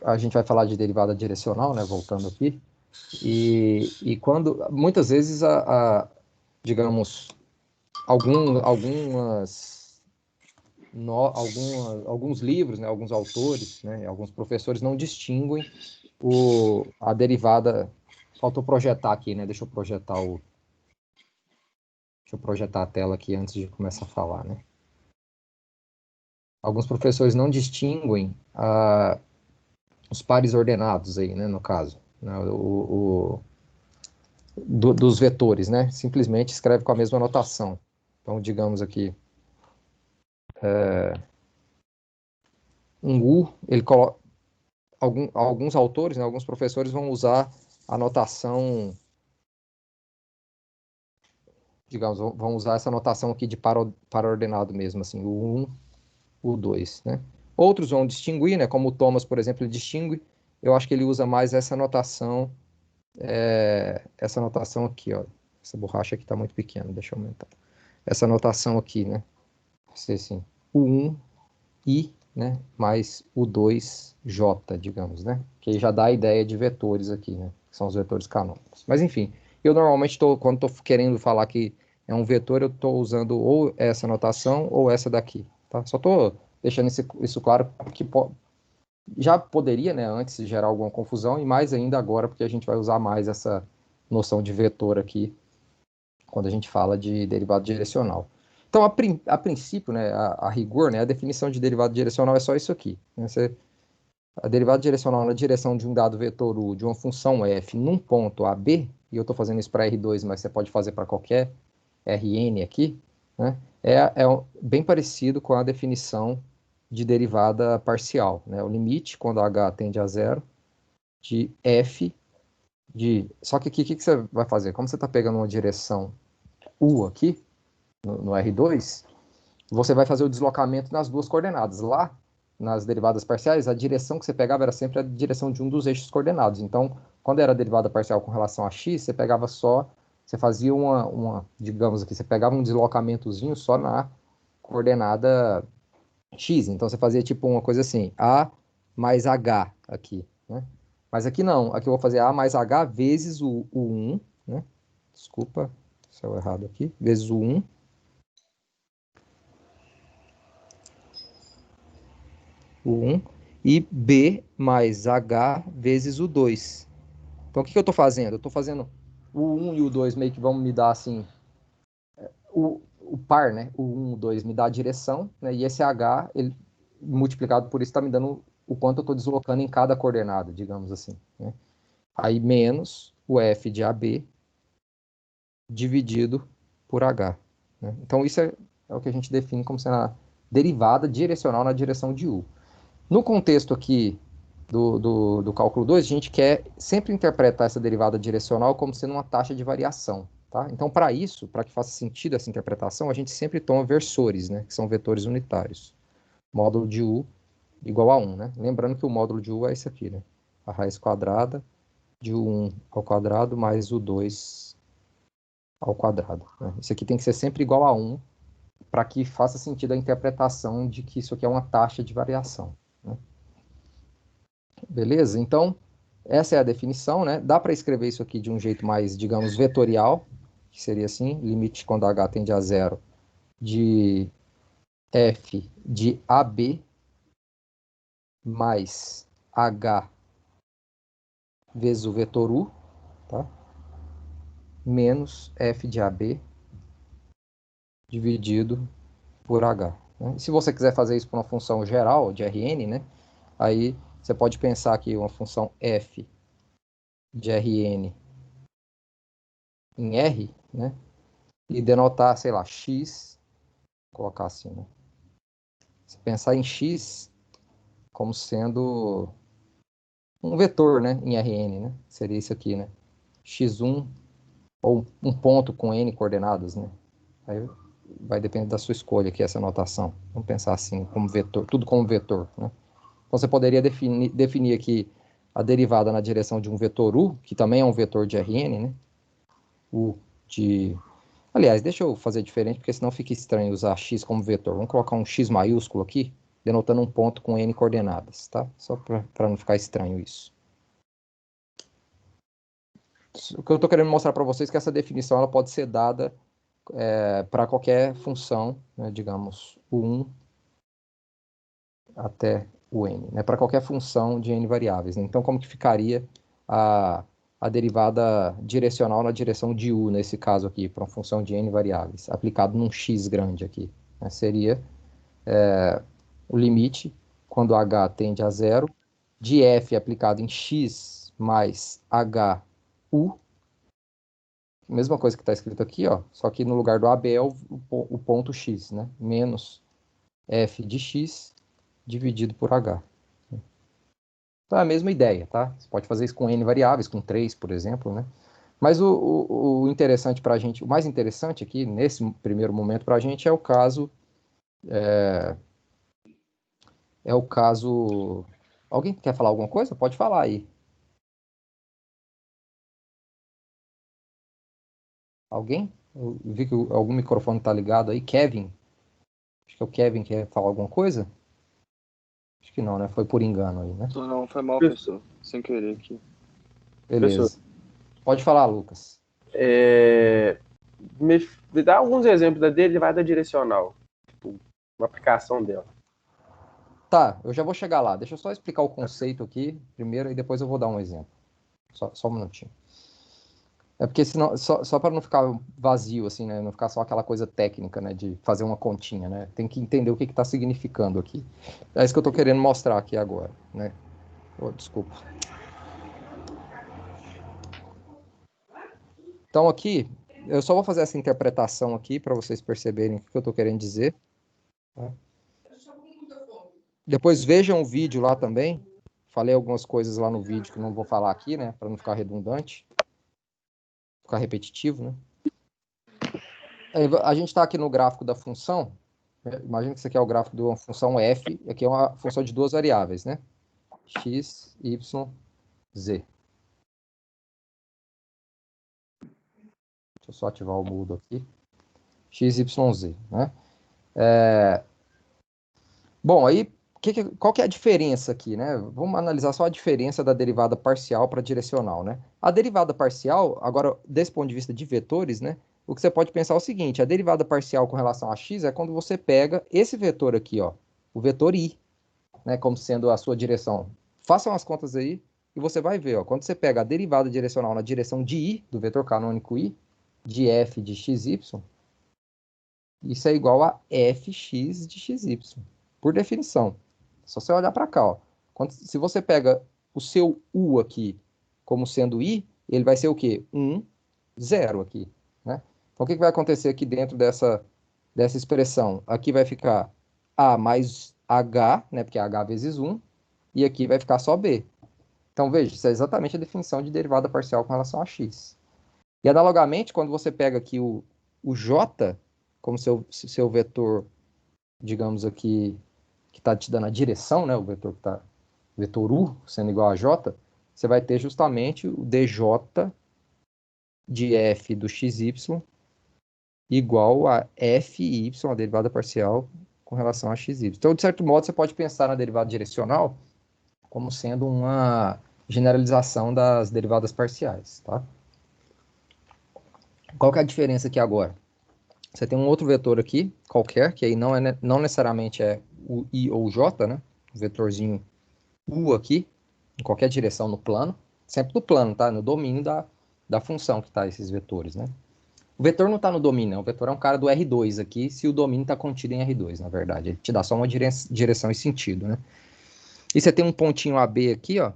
a gente vai falar de derivada direcional, né, voltando aqui, e quando, muitas vezes, digamos, alguns livros, né, alguns autores, né, alguns professores não distinguem a derivada. Faltou projetar aqui, né? Deixa eu projetar a tela aqui antes de começar a falar, né? Alguns professores não distinguem os pares ordenados aí, né, no caso, né, dos vetores, né? Simplesmente escreve com a mesma notação. Então, digamos aqui, um U, ele coloca, alguns autores, né, alguns professores vão usar a notação, digamos, vão usar essa notação aqui de para ordenado mesmo, assim, o 1, o 2, né? Outros vão distinguir, né, como o Thomas, por exemplo, ele distingue. Eu acho que ele usa mais essa notação aqui, ó. Essa borracha aqui está muito pequena, deixa eu aumentar. Essa notação aqui, né? Assim, o 1 I, né? Mais o 2 J, digamos, né? Que aí já dá a ideia de vetores aqui, né? Que são os vetores canônicos. Mas enfim, eu normalmente quando estou querendo falar que é um vetor, eu estou usando ou essa notação ou essa daqui, tá? Só estou deixando isso claro, que já poderia, né, antes gerar alguma confusão, e mais ainda agora, porque a gente vai usar mais essa noção de vetor aqui, quando a gente fala de derivada direcional. Então, a princípio, né, a rigor, né, a definição de derivada direcional é só isso aqui. Né, a derivada direcional na direção de um dado vetor U de uma função f num ponto AB, e eu estou fazendo isso para R2, mas você pode fazer para qualquer Rn aqui, né, bem parecido com a definição de derivada parcial. Né, o limite, quando h tende a zero, de f Só que aqui, o que você vai fazer? Como você está pegando uma direção U aqui, no R2, você vai fazer o deslocamento nas duas coordenadas. Lá, nas derivadas parciais, a direção que você pegava era sempre a direção de um dos eixos coordenados. Então, quando era a derivada parcial com relação a x, você fazia digamos aqui, você pegava um deslocamentozinho só na coordenada x. Então, você fazia tipo uma coisa assim, a mais h aqui, né? Mas aqui não, aqui eu vou fazer a mais h vezes o 1, né? Desculpa, saiu errado aqui, vezes o 1, e B mais H vezes o 2. Então, o que eu estou fazendo? Eu estou fazendo o 1 e o 2 meio que vão me dar assim, o par, né? O 1 e o 2 me dá a direção, né? E esse H, ele, multiplicado por isso, está me dando o quanto eu estou deslocando em cada coordenada, digamos assim. Né? Aí menos o F de AB dividido por H. Né? Então, isso é o que a gente define como sendo a derivada direcional na direção de U. No contexto aqui do cálculo 2, a gente quer sempre interpretar essa derivada direcional como sendo uma taxa de variação. Tá? Então, para isso, para que faça sentido essa interpretação, a gente sempre toma versores, né, que são vetores unitários. Módulo de U igual a 1. Né? Lembrando que o módulo de U é esse aqui, né? A raiz quadrada de U1 ao quadrado mais U2 ao quadrado. Né? Isso aqui tem que ser sempre igual a 1, para que faça sentido a interpretação de que isso aqui é uma taxa de variação. Né? Beleza? Então, essa é a definição, né? Dá para escrever isso aqui de um jeito mais, digamos, vetorial, que seria assim, limite quando h tende a zero de f de AB mais h vezes o vetor u, tá? Menos f de AB dividido por h. Né? E se você quiser fazer isso para uma função geral de Rn, né? Aí você pode pensar aqui uma função f de Rn em R, né? E denotar, sei lá, x, colocar assim, né? Se pensar em x como sendo um vetor, né, em Rn, né? Seria isso aqui, né? x1 ou um ponto com n coordenadas, né? Aí vai depender da sua escolha aqui essa notação. Vamos pensar assim, como vetor, tudo como vetor, né? Então você poderia definir aqui a derivada na direção de um vetor u, que também é um vetor de Rn, né? U de... Aliás, deixa eu fazer diferente, porque senão fica estranho usar x como vetor. Vamos colocar um x maiúsculo aqui, denotando um ponto com n coordenadas, tá? Só para não ficar estranho isso. O que eu estou querendo mostrar para vocês é que essa definição ela pode ser dada para qualquer função, né, digamos, o 1 até o n, né, para qualquer função de n variáveis. Né? Então, como que ficaria a derivada direcional na direção de u, nesse caso aqui, para uma função de n variáveis, aplicado num x grande aqui? Né? Seria o limite, quando h tende a zero, de f aplicado em x mais hu, mesma coisa que está escrito aqui, ó, só que no lugar do AB é o ponto x, né? Menos f de x dividido por h. Então é a mesma ideia, tá? Você pode fazer isso com n variáveis, com 3, por exemplo, né? Mas o interessante para a gente, o mais interessante aqui, nesse primeiro momento para a gente, é o caso... É o caso... Alguém quer falar alguma coisa? Pode falar aí. Alguém? Eu vi que algum microfone está ligado aí. Kevin? Acho que é o Kevin que quer falar alguma coisa? Acho que não, né? Foi por engano aí, né? Não, foi mal, professor. Sem querer aqui. Professor, Beleza. Pode falar, Lucas. me dá alguns exemplos da derivada direcional. Tipo, uma aplicação dela. Tá, eu já vou chegar lá. Deixa eu só explicar o conceito aqui primeiro e depois eu vou dar um exemplo. Só um minutinho. É porque senão, só para não ficar vazio, assim, né? Não ficar só aquela coisa técnica, né? De fazer uma continha, né? Tem que entender o que está significando aqui. É isso que eu estou querendo mostrar aqui agora, né? Oh, desculpa. Então aqui, eu só vou fazer essa interpretação aqui para vocês perceberem o que eu estou querendo dizer. Tá? Depois vejam o vídeo lá também. Falei algumas coisas lá no vídeo que não vou falar aqui, né? Para não ficar redundante. Ficar repetitivo, né? A gente está aqui no gráfico da função. Imagina que isso aqui é o gráfico de uma função f. Aqui é uma função de duas variáveis, né? X, y, z. Deixa eu só ativar o mudo aqui. X, y, z, né? Bom, aí qual que é a diferença aqui, né? Vamos analisar só a diferença da derivada parcial para direcional, né? A derivada parcial, agora, desse ponto de vista de vetores, né? O que você pode pensar é o seguinte, a derivada parcial com relação a x é quando você pega esse vetor aqui, ó, o vetor i, né, como sendo a sua direção. Façam as contas aí e você vai ver, ó, quando você pega a derivada direcional na direção de i, do vetor canônico i, de f de xy, isso é igual a fx de xy, por definição. É só você olhar para cá, ó. Se você pega o seu u aqui como sendo i, ele vai ser o quê? 1, 0 aqui, né? Então, o que vai acontecer aqui dentro dessa expressão? Aqui vai ficar a mais h, né? Porque é h vezes 1, e aqui vai ficar só b. Então, veja, isso é exatamente a definição de derivada parcial com relação a x. E, analogamente, quando você pega aqui o j como seu vetor, digamos aqui, que está te dando a direção, né? O vetor que está, vetor u, sendo igual a j, você vai ter justamente o dj de f do xy igual a fy, a derivada parcial, com relação a xy. Então, de certo modo, você pode pensar na derivada direcional como sendo uma generalização das derivadas parciais, tá? Qual que é a diferença aqui agora? Você tem um outro vetor aqui, qualquer, que aí não necessariamente é o i ou o j, né? O vetorzinho u aqui, em qualquer direção no plano, sempre no plano, tá? No domínio da função que tá esses vetores, né? O vetor não está no domínio, não. O vetor é um cara do R2 aqui, se o domínio está contido em R2, na verdade. Ele te dá só uma direção e sentido, né? E você tem um pontinho AB aqui, ó. O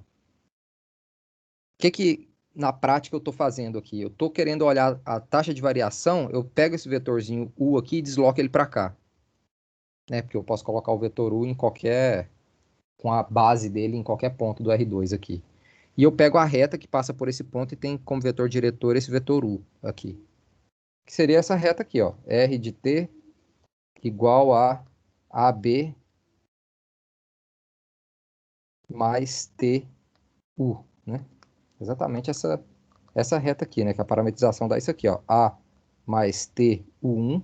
que na prática eu estou fazendo aqui? Eu estou querendo olhar a taxa de variação, eu pego esse vetorzinho U aqui e desloco ele para cá. Né? Porque eu posso colocar o vetor U em qualquer... com a base dele em qualquer ponto do R2 aqui. E eu pego a reta que passa por esse ponto e tem como vetor diretor esse vetor U aqui. Que seria essa reta aqui, ó. R de T igual a AB mais TU, né? Exatamente essa reta aqui, né? Que a parametrização dá isso aqui, ó. A mais TU1,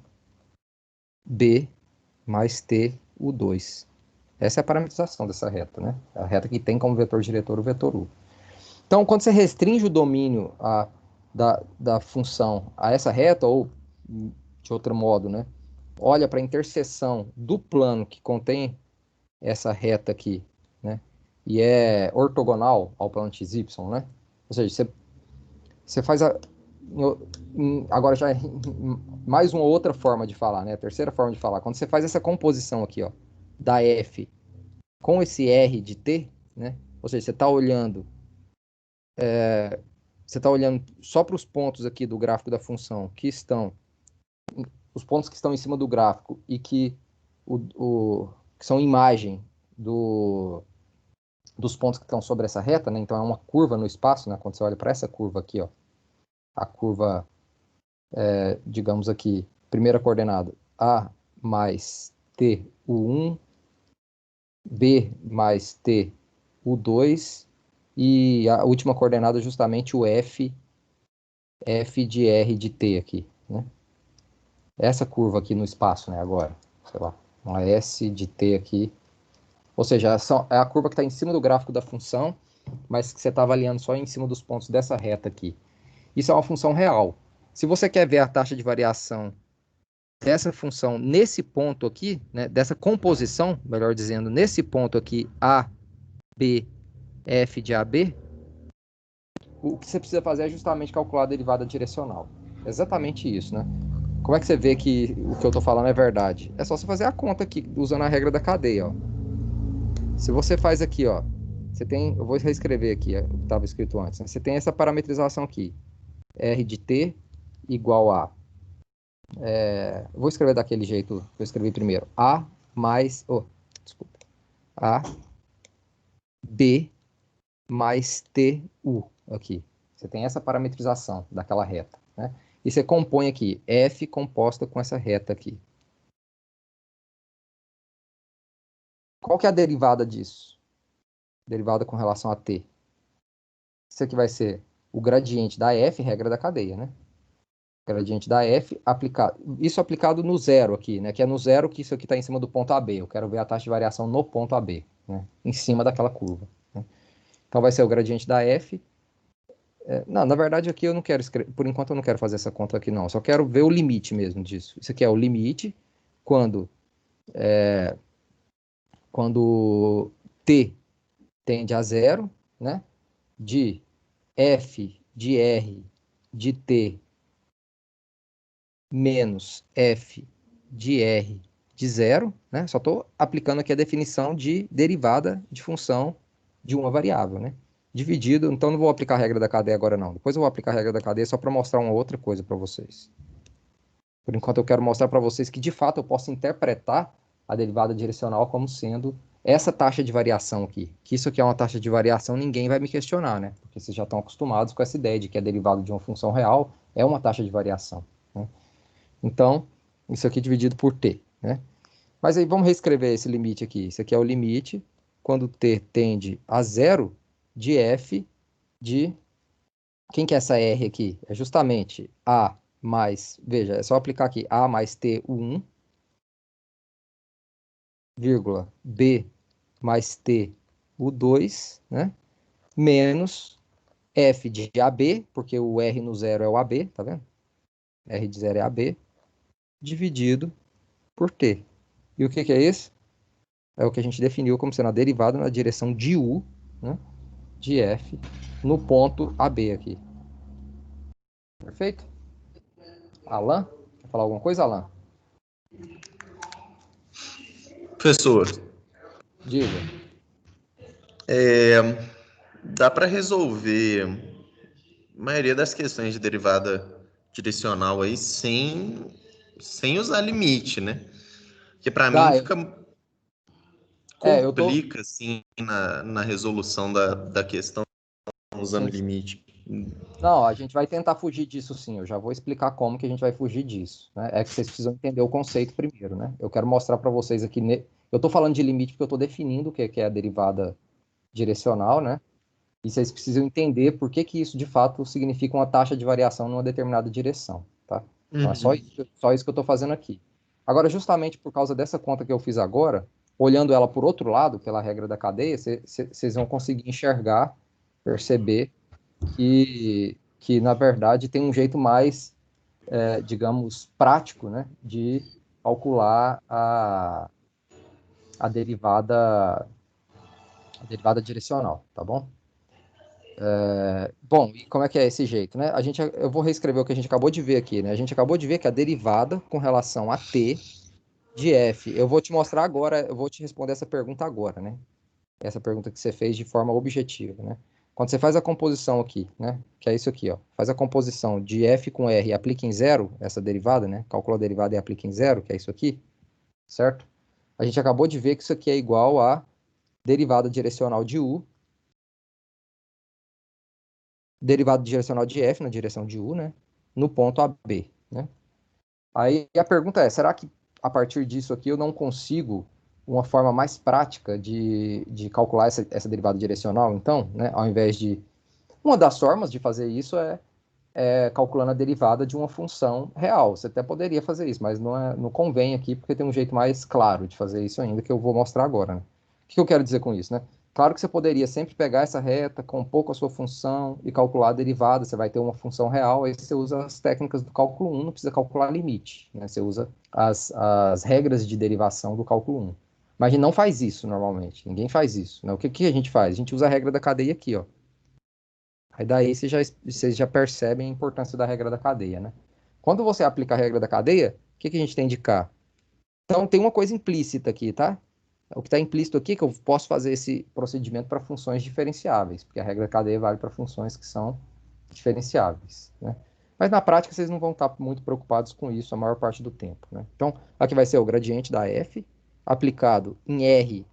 B mais TU2. Essa é a parametrização dessa reta, né? A reta que tem como vetor diretor o vetor U. Então, quando você restringe o domínio da função a essa reta, ou de outro modo, né? Olha para a interseção do plano que contém essa reta aqui, né? E é ortogonal ao plano XY, né? Ou seja, você faz agora já é mais uma outra forma de falar, né? A terceira forma de falar. Quando você faz essa composição aqui, ó, da F com esse R de T, né? Ou seja, você está olhando só para os pontos aqui do gráfico da função os pontos que estão em cima do gráfico e que, que são imagem dos pontos que estão sobre essa reta, né? Então é uma curva no espaço, né? Quando você olha para essa curva aqui, ó, a curva, digamos aqui, primeira coordenada, A mais T, U1, B mais T, U2, e a última coordenada justamente o F de R de T aqui, né? Essa curva aqui no espaço, né, agora, sei lá, uma S de T aqui, ou seja, é a curva que está em cima do gráfico da função, mas que você está avaliando só em cima dos pontos dessa reta aqui. Isso é uma função real. Se você quer ver a taxa de variação dessa função nesse ponto aqui, né, dessa composição, melhor dizendo, nesse ponto aqui, A, B, F de AB, o que você precisa fazer é justamente calcular a derivada direcional. É exatamente isso, né? Como é que você vê que o que eu estou falando é verdade? É só você fazer a conta aqui, usando a regra da cadeia, ó. Se você faz aqui, ó, você tem, eu vou reescrever aqui o que estava escrito antes, né? Você tem essa parametrização aqui, R de T igual a, eu vou escrever daquele jeito que eu escrevi primeiro, A mais, desculpa, A, B mais TU aqui. Você tem essa parametrização daquela reta, né? E você compõe aqui F composta com essa reta aqui. Qual que é a derivada disso? Derivada com relação a T. Isso aqui vai ser o gradiente da F, regra da cadeia, né? Gradiente da F aplicado. Isso aplicado no zero aqui, né? Que é no zero que isso aqui está em cima do ponto AB. Eu quero ver a taxa de variação no ponto AB, né? Em cima daquela curva, né? Então vai ser o gradiente da F. Não, na verdade aqui eu não quero escrever. Por enquanto eu não quero fazer essa conta aqui, não. Eu só quero ver o limite mesmo disso. Isso aqui é o limite quando, quando T tende a zero, né? De F de R de T menos F de R de zero, né? Só estou aplicando aqui a definição de derivada de função de uma variável, né? Dividido, então não vou aplicar a regra da cadeia agora não. Depois eu vou aplicar a regra da cadeia só para mostrar uma outra coisa para vocês. Por enquanto eu quero mostrar para vocês que de fato eu posso interpretar a derivada direcional como sendo essa taxa de variação aqui. Que isso aqui é uma taxa de variação, ninguém vai me questionar, né? Porque vocês já estão acostumados com essa ideia de que a derivada de uma função real é uma taxa de variação, né? Então, isso aqui dividido por t, né? Mas aí vamos reescrever esse limite aqui. Isso aqui é o limite quando t tende a zero de f de... Quem que é essa r aqui? É justamente a mais... Veja, é só aplicar aqui a mais t1, vírgula, b mais t(u2), né? Menos f de ab, porque o r no zero é o ab, tá vendo? R de zero é ab, dividido por t. E o que que é isso? É o que a gente definiu como sendo a derivada na direção de U, né, de F, no ponto AB aqui. Perfeito? Alan? Quer falar alguma coisa, Alan? Professor, Diga. dá para resolver a maioria das questões de derivada direcional aí sem usar limite, né? Porque para mim Tá, eu tô... complica assim na resolução da questão usando Sim, sim. limite. Não, a gente vai tentar fugir disso sim. Eu já vou explicar como que a gente vai fugir disso, né? É que vocês precisam entender o conceito primeiro, né? Eu quero mostrar para vocês aqui... Eu estou falando de limite porque eu estou definindo o que é a derivada direcional, né? E vocês precisam entender por que que isso, de fato, significa uma taxa de variação numa determinada direção, tá? Então, é só isso que eu estou fazendo aqui. Agora, justamente por causa dessa conta que eu fiz agora, olhando ela por outro lado, pela regra da cadeia, vocês vão conseguir enxergar, perceber que na verdade tem um jeito mais, digamos, prático, né, de calcular a derivada direcional, tá bom? Bom, e como é que é esse jeito, né? Eu vou reescrever o que a gente acabou de ver aqui, né? A gente acabou de ver que a derivada com relação a t de f, eu vou te mostrar agora, eu vou te responder essa pergunta agora, né? Essa pergunta que você fez de forma objetiva, né? Quando você faz a composição aqui, né? Que é isso aqui, ó. Faz a composição de f com r e aplica em zero, essa derivada, né? Calcula a derivada e aplica em zero, que é isso aqui, certo? A gente acabou de ver que isso aqui é igual a derivada direcional de u, derivada direcional de f na direção de u, né? No ponto AB, né? Aí a pergunta é, será que a partir disso aqui eu não consigo uma forma mais prática de calcular essa derivada direcional, então, né? Ao invés de... Uma das formas de fazer isso é calculando a derivada de uma função real. Você até poderia fazer isso, mas não convém aqui, porque tem um jeito mais claro de fazer isso ainda, que eu vou mostrar agora, né? O que eu quero dizer com isso, né? Claro que você poderia sempre pegar essa reta, compor com a sua função e calcular a derivada. Você vai ter uma função real, aí você usa as técnicas do cálculo 1, não precisa calcular limite, né? Você usa as regras de derivação do cálculo 1. Mas a gente não faz isso normalmente, ninguém faz isso, né? O que a gente faz? A gente usa a regra da cadeia aqui, ó. Aí daí vocês já percebem a importância da regra da cadeia, né? Quando você aplica a regra da cadeia, o que a gente tem de cá? Então tem uma coisa implícita aqui, tá? O que está implícito aqui é que eu posso fazer esse procedimento para funções diferenciáveis, porque a regra da cadeia vale para funções que são diferenciáveis, né? Mas na prática vocês não vão estar muito preocupados com isso a maior parte do tempo, né? Então aqui vai ser o gradiente da f aplicado em r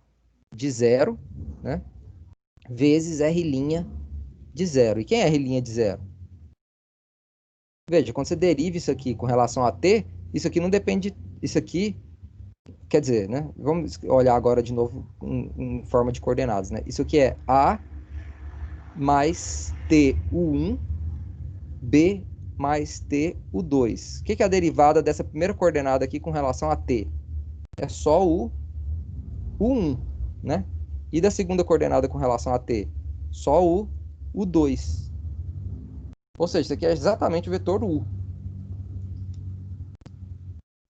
de zero, né? Vezes r' de zero. E quem é r' de zero? Veja, quando você deriva isso aqui com relação a t, isso aqui não depende. Isso aqui, quer dizer, né? Vamos olhar agora de novo em forma de coordenadas, né? Isso aqui é a mais t u1, b mais t u2. O que é a derivada dessa primeira coordenada aqui com relação a t? É só o u1, né? E da segunda coordenada com relação a t? Só o u2. Ou seja, isso aqui é exatamente o vetor u.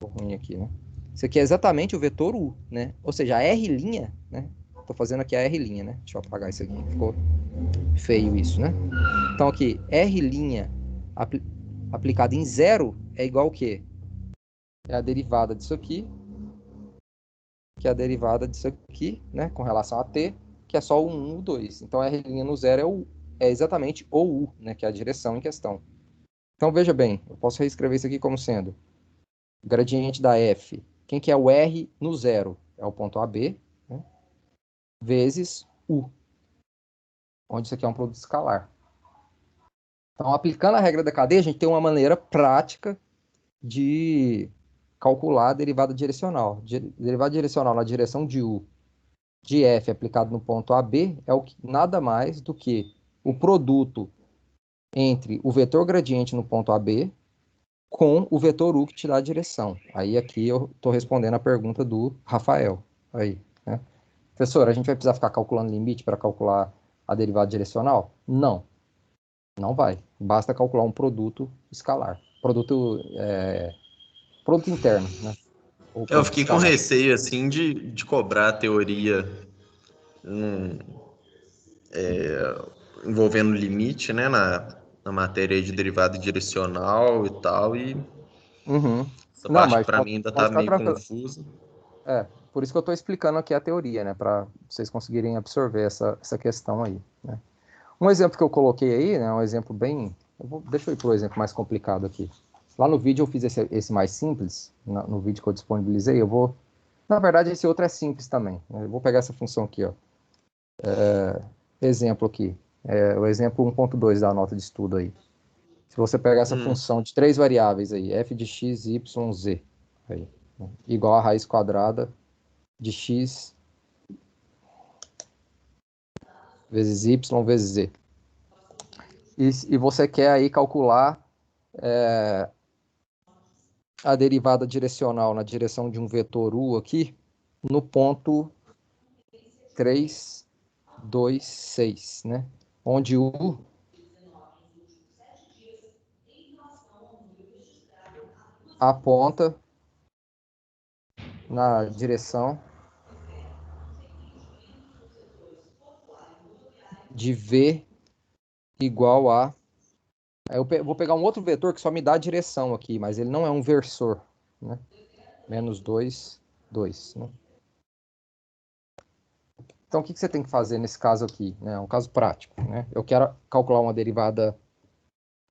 Ruim aqui, né? Isso aqui é exatamente o vetor u, né? Ou seja, a R', né? Tô fazendo aqui a R', né? Deixa eu apagar isso aqui, ficou feio isso, né? Então aqui, R' aplicado em zero é igual ao quê? É a derivada disso aqui, que é a derivada disso aqui, né? Com relação a t, que é só o 1, o 2. Então R' no zero é exatamente o u, né? Que é a direção em questão. Então veja bem, eu posso reescrever isso aqui como sendo gradiente da f. Quem que é o r no zero? É o ponto AB, né? Vezes u, onde isso aqui é um produto escalar. Então, aplicando a regra da cadeia, a gente tem uma maneira prática de calcular a derivada direcional. Derivada direcional na direção de u de f aplicado no ponto AB é nada mais do que o produto entre o vetor gradiente no ponto AB com o vetor u que te dá a direção. Aí aqui eu estou respondendo a pergunta do Rafael. Aí, né? Professor, a gente vai precisar ficar calculando limite para calcular a derivada direcional? Não, não vai. Basta calcular um produto escalar. Produto interno, né? Ou Eu produto fiquei com escalar. receio, assim, de cobrar a teoria hum, envolvendo limite, né, na matéria de derivada direcional e tal, e Uhum. essa Não, parte mas para mim ainda pode tá ficar meio tranquilo. confusa. Por isso que eu estou explicando aqui a teoria, né? Para vocês conseguirem absorver essa questão aí, né? Um exemplo que eu coloquei aí, né? Um exemplo bem... deixa eu ir para o exemplo mais complicado aqui. Lá no vídeo eu fiz esse mais simples, no vídeo que eu disponibilizei, eu vou... Na verdade, esse outro é simples também, né? Eu vou pegar essa função aqui, ó. Exemplo aqui. O exemplo 1.2 da nota de estudo aí. Se você pegar essa função de três variáveis aí, f de x, y, z, aí, né? Igual a raiz quadrada de x vezes y vezes z. E você quer aí calcular a derivada direcional na direção de um vetor u aqui no ponto 3, 2, 6, né? Onde U aponta na direção de V igual a... Eu vou pegar um outro vetor que só me dá a direção aqui, mas ele não é um versor, né? Menos 2, 2, né? Então, o que você tem que fazer nesse caso aqui? É um caso prático, né? Eu quero calcular uma derivada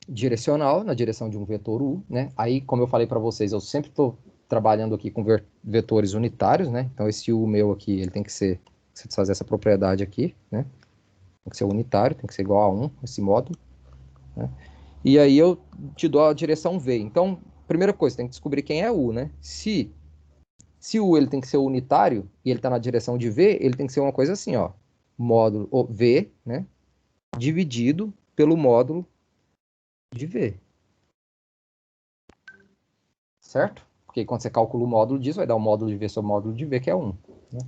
direcional na direção de um vetor U, né? Aí, como eu falei para vocês, eu sempre estou trabalhando aqui com vetores unitários, né? Então, esse U meu aqui, ele tem que ser, satisfazer essa propriedade aqui, né? Tem que ser unitário, tem que ser igual a 1, esse módulo, né? E aí eu te dou a direção V. Então, primeira coisa, tem que descobrir quem é U, né? Se U ele tem que ser unitário e ele está na direção de V, ele tem que ser uma coisa assim, ó. Módulo V, né? Dividido pelo módulo de V. Certo? Porque quando você calcula o módulo disso, vai dar o módulo de V sobre o módulo de V, que é 1. Né?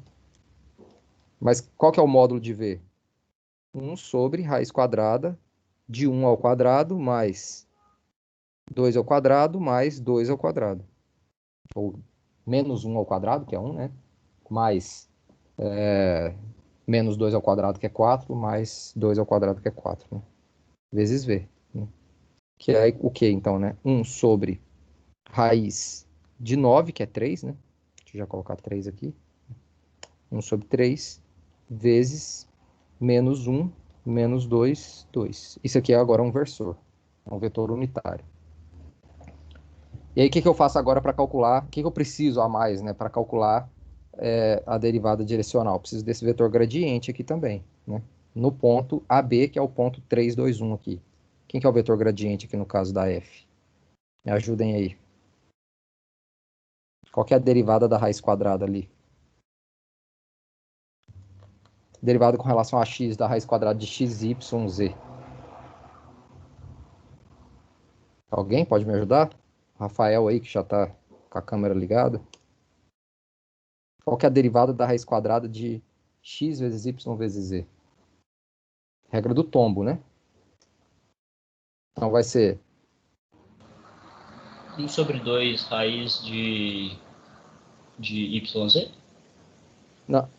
Mas qual que é o módulo de V? 1 sobre raiz quadrada de 1 ao quadrado mais 2 ao quadrado mais 2 ao quadrado. Ou menos 1 ao quadrado, que é 1, né? Mais menos 2 ao quadrado, que é 4, mais 2 ao quadrado, que é 4. Né? Vezes V. Né? Que é o que, então, né? 1 sobre raiz de 9, que é 3, né? Deixa eu já colocar 3 aqui. 1 sobre 3, vezes menos 1, menos 2, 2. Isso aqui é agora um versor. É um vetor unitário. E aí, o que eu faço agora para calcular? O que eu preciso a mais, né? Para calcular a derivada direcional? Eu preciso desse vetor gradiente aqui também, né? No ponto AB, que é o ponto 3, 2, 1 aqui. Quem que é o vetor gradiente aqui no caso da F? Me ajudem aí. Qual que é a derivada da raiz quadrada ali? Derivada com relação a x da raiz quadrada de x, y, z. Alguém pode me ajudar? Rafael aí, que já está com a câmera ligada. Qual que é a derivada da raiz quadrada de x vezes y vezes z? Regra do tombo, né? Então vai ser 1 sobre 2 raiz de YZ? Não.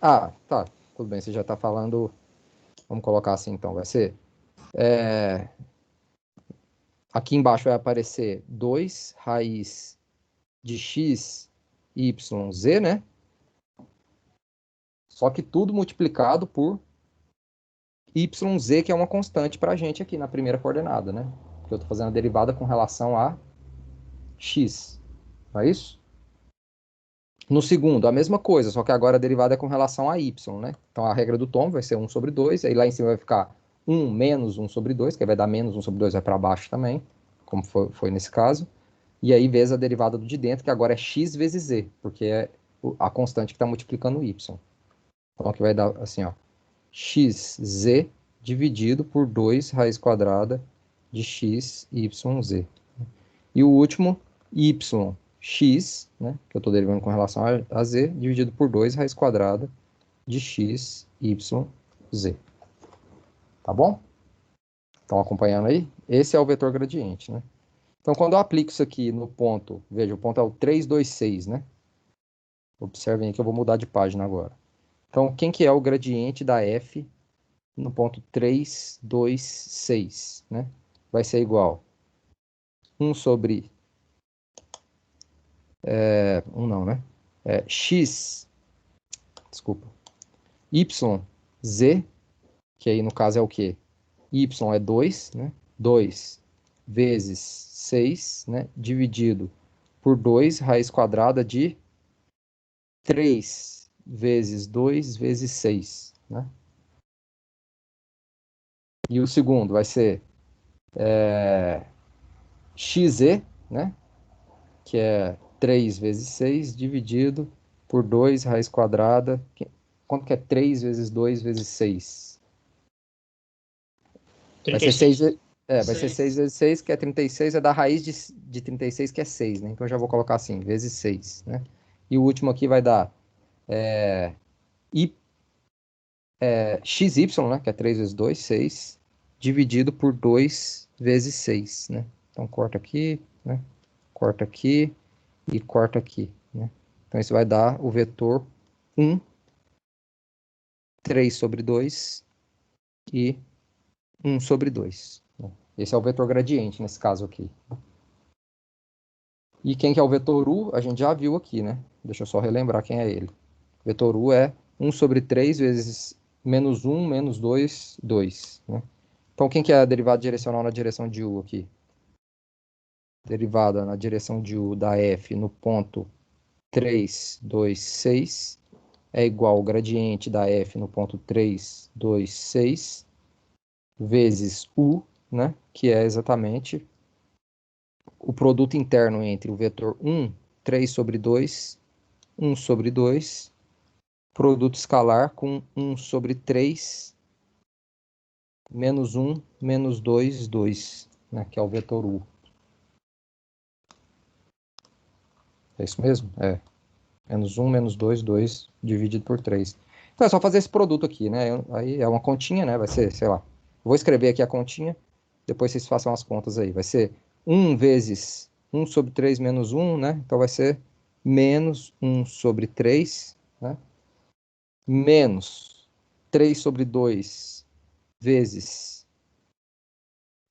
Ah, tá. Tudo bem, você já está falando. Vamos colocar assim então. Vai ser. Aqui embaixo vai aparecer 2 raiz de x, y, z, né? Só que tudo multiplicado por yz, que é uma constante para a gente aqui na primeira coordenada, né? Porque eu estou fazendo a derivada com relação a x. Não é isso? No segundo, a mesma coisa, só que agora a derivada é com relação a y, né? Então a regra do tom vai ser 1 sobre 2, aí lá em cima vai ficar 1 menos 1 sobre 2, que vai dar menos 1 sobre 2, vai para baixo também, como foi nesse caso. E aí vezes a derivada do de dentro, que agora é x vezes z, porque é a constante que está multiplicando o y. Então aqui vai dar assim, ó, xz dividido por 2 raiz quadrada de x, y, z. E o último, yx, né, que eu estou derivando com relação a z, dividido por 2 raiz quadrada de x, y, z. Tá bom? Estão acompanhando aí? Esse é o vetor gradiente, né? Então, quando eu aplico isso aqui no ponto, veja, o ponto é o 3, 2, 6, né? Observem aí que eu vou mudar de página agora. Então, quem que é o gradiente da f no ponto 3, 2, 6, né? Vai ser igual 1 sobre... 1 não, né? X, desculpa, YZ, que aí no caso é o quê? Y é 2, né? 2 vezes 6, né? Dividido por 2, raiz quadrada de 3 vezes 2 vezes 6, né? E o segundo vai ser XZ, né? Que é 3 vezes 6 dividido por 2 raiz quadrada. Quanto que é 3 vezes 2 vezes 6? Vai ser 6, vai ser 6 vezes 6, que é 36, é da raiz de 36, que é 6, né? Então eu já vou colocar assim, vezes 6, né? E o último aqui vai dar e xy, né, que é 3 vezes 2, 6, dividido por 2 vezes 6, né? Então, corta aqui, né? Corta aqui e corta aqui, né? Então, isso vai dar o vetor 1, 3 sobre 2 e 1 sobre 2. Né? Esse é o vetor gradiente, nesse caso aqui. E quem que é o vetor U? A gente já viu aqui, né? Deixa eu só relembrar quem é ele. O vetor U é 1 sobre 3 vezes menos 1, menos 2, 2. Né? Então, quem que é a derivada direcional na direção de U aqui? Derivada na direção de U da F no ponto 3, 2, 6 é igual ao gradiente da F no ponto 3, 2, 6 vezes U, né? Que é exatamente o produto interno entre o vetor 1, 3 sobre 2, 1 sobre 2, produto escalar com 1 sobre 3, menos 1, menos 2, 2, né, que é o vetor U. É isso mesmo? É. Menos 1, menos 2, 2, dividido por 3. Então é só fazer esse produto aqui, né? Aí é uma continha, né? Vai ser, sei lá. Vou escrever aqui a continha, depois vocês façam as contas aí. Vai ser 1 vezes 1 sobre 3 menos 1, né? Então vai ser menos 1 sobre 3, né? Menos 3 sobre 2 vezes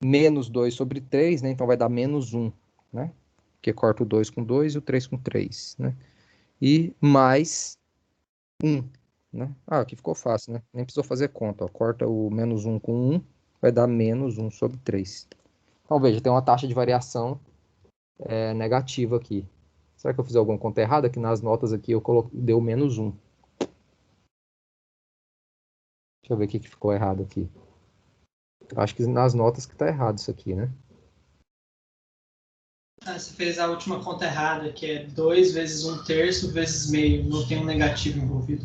menos 2 sobre 3, né? Então vai dar menos 1, né? Porque corta o 2 com 2 e o 3 com 3, né? E mais 1, né? Ah, aqui ficou fácil, né? Nem precisou fazer conta, ó. Corta o menos 1 com 1, vai dar menos 1 sobre 3. Então, veja, tem uma taxa de variação negativa aqui. Será que eu fiz alguma conta errada? Que nas notas aqui eu deu menos 1. Deixa eu ver o que ficou errado aqui. Acho que nas notas que tá errado isso aqui, né? Você fez a última conta errada, que é 2 vezes 1/3 vezes meio. Não tem um negativo envolvido.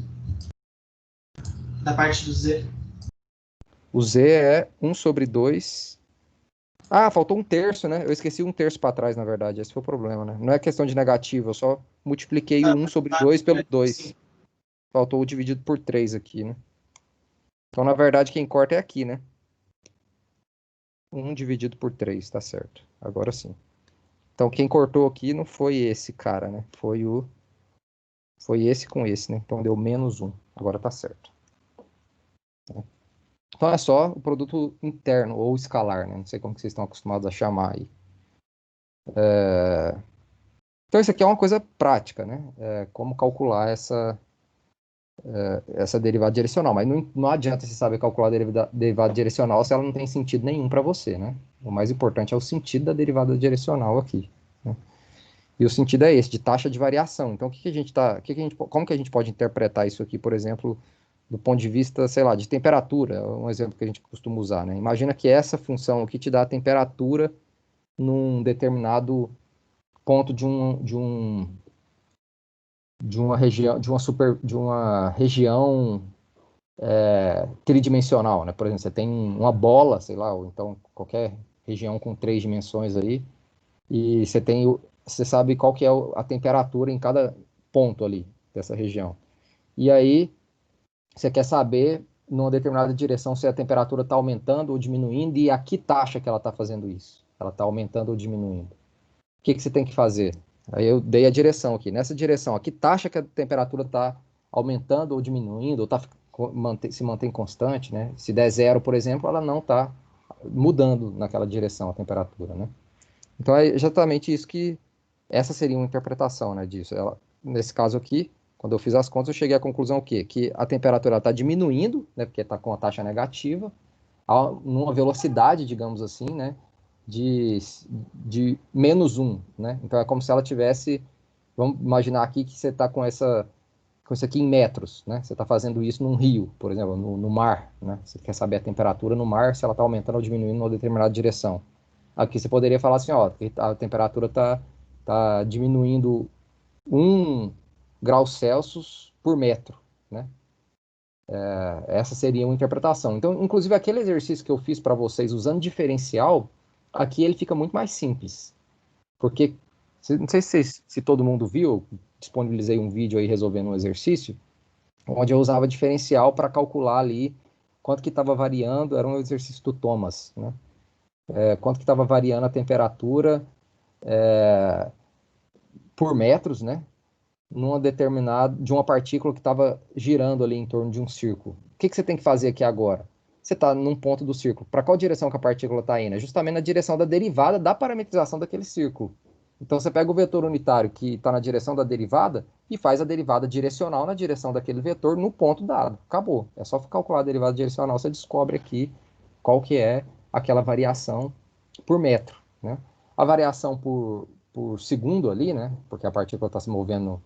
Da parte do Z. O Z é 1 sobre 2. Ah, faltou 1/3, né? Eu esqueci 1/3 para trás, na verdade. Esse foi o problema, né? Não é questão de negativo, eu só multipliquei o 1 sobre 2 pelo 2. Sim. Faltou o dividido por 3 aqui, né? Então, na verdade, quem corta é aqui, né? 1 dividido por 3, tá certo. Agora sim. Então, quem cortou aqui não foi esse cara, né? Foi esse com esse, né? Então, deu menos 1. Agora tá certo. Então, é só o produto interno ou escalar, né? Não sei como que vocês estão acostumados a chamar aí. Então, isso aqui é uma coisa prática, né? Como calcular essa derivada direcional. Mas não adianta você saber calcular a derivada direcional se ela não tem sentido nenhum para você, né? O mais importante é o sentido da derivada direcional aqui, né? E o sentido é esse, de taxa de variação. Então, como que a gente pode interpretar isso aqui, por exemplo, do ponto de vista, sei lá, de temperatura? Um exemplo que a gente costuma usar, né? Imagina que essa função aqui te dá a temperatura num determinado ponto de uma região, de uma região tridimensional, né? Por exemplo, você tem uma bola, sei lá, ou então qualquer região com 3 dimensões aí, e você sabe qual que é a temperatura em cada ponto ali dessa região. E aí você quer saber numa determinada direção se a temperatura está aumentando ou diminuindo e a que taxa que ela está fazendo isso. Ela está aumentando ou diminuindo. O que você tem que fazer? Aí eu dei a direção aqui. Nessa direção, a que taxa que a temperatura está aumentando ou diminuindo, ou se mantém constante, né? Se der 0, por exemplo, ela não está mudando naquela direção a temperatura, né? Então é exatamente isso essa seria uma interpretação, né, disso. Nesse caso aqui, quando eu fiz as contas, eu cheguei à conclusão o quê? Que a temperatura está diminuindo, né, porque está com a taxa negativa, numa velocidade, digamos assim, né, de menos 1, né? Então é como se ela tivesse, vamos imaginar aqui que você está com isso aqui em metros, né? Você está fazendo isso num rio, por exemplo, no mar, né? Você quer saber a temperatura no mar, se ela está aumentando ou diminuindo em uma determinada direção. Aqui você poderia falar assim, ó, a temperatura tá diminuindo 1 grau Celsius por metro, né? Essa seria uma interpretação. Então, inclusive, aquele exercício que eu fiz para vocês usando diferencial, aqui ele fica muito mais simples. Porque, não sei se todo mundo viu, disponibilizei um vídeo aí resolvendo um exercício, onde eu usava diferencial para calcular ali quanto que estava variando, era um exercício do Thomas, né? Quanto que estava variando a temperatura por metros, né? De uma partícula que estava girando ali em torno de um círculo. O que você tem que fazer aqui agora? Você está num ponto do círculo. Para qual direção que a partícula está indo? É justamente na direção da derivada da parametrização daquele círculo. Então você pega o vetor unitário que está na direção da derivada e faz a derivada direcional na direção daquele vetor no ponto dado. Acabou. É só calcular a derivada direcional, você descobre aqui qual que é aquela variação por metro, né? A variação por segundo ali, né? Porque a partícula está se movendo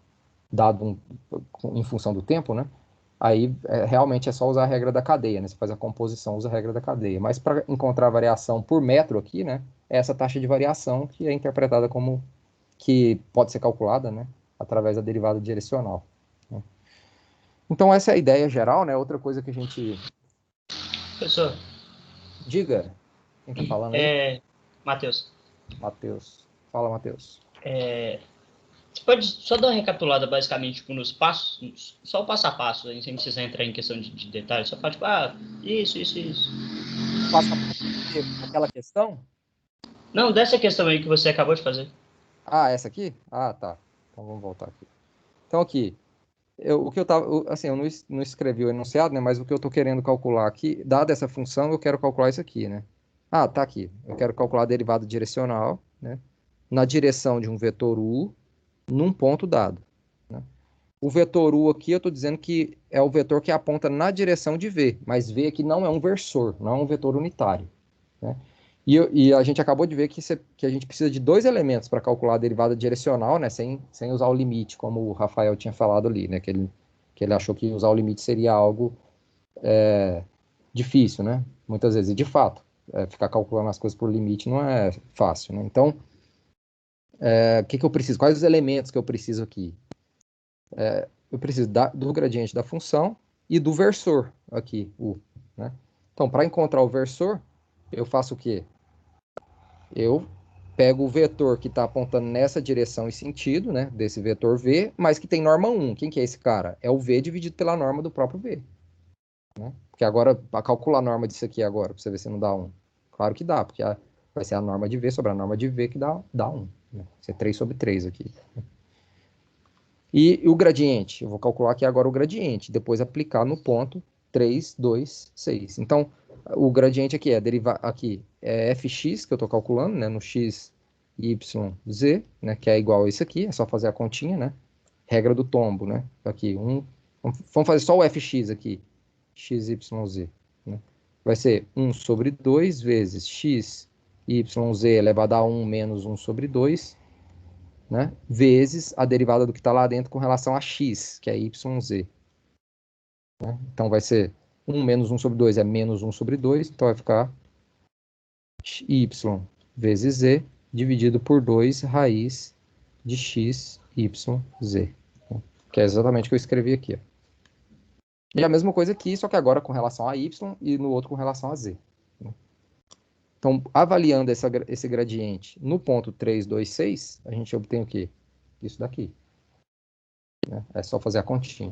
em função do tempo, né? Aí realmente é só usar a regra da cadeia, né? Você faz a composição, usa a regra da cadeia. Mas para encontrar a variação por metro aqui, né? É essa taxa de variação que é interpretada como que pode ser calculada, né? Através da derivada direcional, né? Então essa é a ideia geral, né? Outra coisa que a gente... Professor, Diga. Quem está falando aí? Matheus. Matheus. Fala, Matheus. Você pode só dar uma recapitulada, basicamente, tipo, nos passos, só o passo a passo, a gente não precisa entrar em questão de detalhes, só fala, tipo, isso. Passo a passo aquela questão? Não, dessa questão aí que você acabou de fazer. Essa aqui? Tá. Então vamos voltar aqui. Então aqui, o que eu tava, assim, eu não escrevi o enunciado, né? Mas o que eu estou querendo calcular aqui, dada essa função, eu quero calcular isso aqui, né? Tá aqui. Eu quero calcular a derivada direcional, né? Na direção de um vetor u num ponto dado, né? O vetor u aqui eu estou dizendo que é o vetor que aponta na direção de v, mas v aqui não é um versor, não é um vetor unitário, né? E a gente acabou de ver que a gente precisa de dois elementos para calcular a derivada direcional, né? Sem usar o limite, como o Rafael tinha falado ali, né? Que ele achou que usar o limite seria algo difícil, né? Muitas vezes, e de fato, ficar calculando as coisas por limite não é fácil, né? Então, o que eu preciso? Quais os elementos que eu preciso aqui? Eu preciso do gradiente da função e do versor aqui, u, né? Então, para encontrar o versor, eu faço o quê? Eu pego o vetor que está apontando nessa direção e sentido, né, desse vetor v, mas que tem norma 1. Quem que é esse cara? É o v dividido pela norma do próprio v, né? Porque agora, para calcular a norma disso aqui agora, para você ver se não dá 1. Claro que dá, porque vai ser a norma de v sobre a norma de v que dá 1. Né? Vai ser 3 sobre 3 aqui. E o gradiente? Eu vou calcular aqui agora o gradiente, depois aplicar no ponto 3, 2, 6. Então, o gradiente aqui é fx, que eu estou calculando, né, no x, y, z, né, que é igual a isso aqui, é só fazer a continha, né? Regra do tombo, né? Aqui, vamos fazer só o fx aqui, x, y, z, né? Vai ser 1 sobre 2 vezes x, y, z elevado a 1 menos 1 sobre 2, né, vezes a derivada do que está lá dentro com relação a x, que é yz. Né? Então vai ser 1 menos 1 sobre 2 é menos 1 sobre 2, então vai ficar y vezes z dividido por 2 raiz de x, y, z. Que é exatamente o que eu escrevi aqui. Ó. E a mesma coisa aqui, só que agora com relação a y e no outro com relação a z. Então, avaliando esse gradiente no ponto 3, 2, 6, a gente obtém o quê? Isso daqui. Né? É só fazer a continha.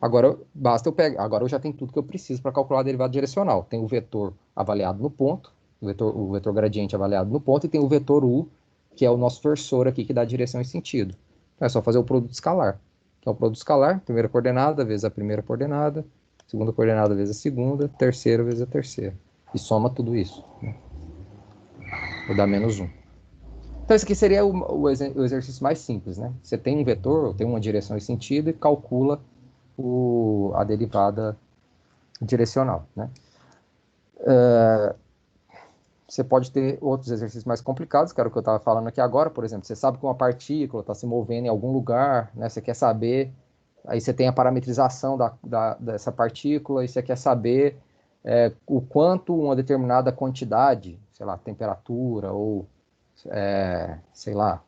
Agora, basta eu pegar. Agora eu já tenho tudo que eu preciso para calcular a derivada direcional. Tem o vetor avaliado no ponto, o vetor gradiente avaliado no ponto, e tem o vetor u, que é o nosso versor aqui, que dá direção e sentido. Então, é só fazer o produto escalar. Que é o produto escalar, primeira coordenada vezes a primeira coordenada, segunda coordenada vezes a segunda, terceira vezes a terceira. E soma tudo isso. Né? Vou dar menos 1. Então, esse aqui seria o exercício mais simples, né? Você tem um vetor, tem uma direção e sentido e calcula a derivada direcional, né? Você pode ter outros exercícios mais complicados, que era o que eu estava falando aqui agora, por exemplo, você sabe que uma partícula está se movendo em algum lugar, né? Você quer saber, aí você tem a parametrização dessa partícula, e você quer saber o quanto uma determinada quantidade, sei lá, temperatura, ou sei lá,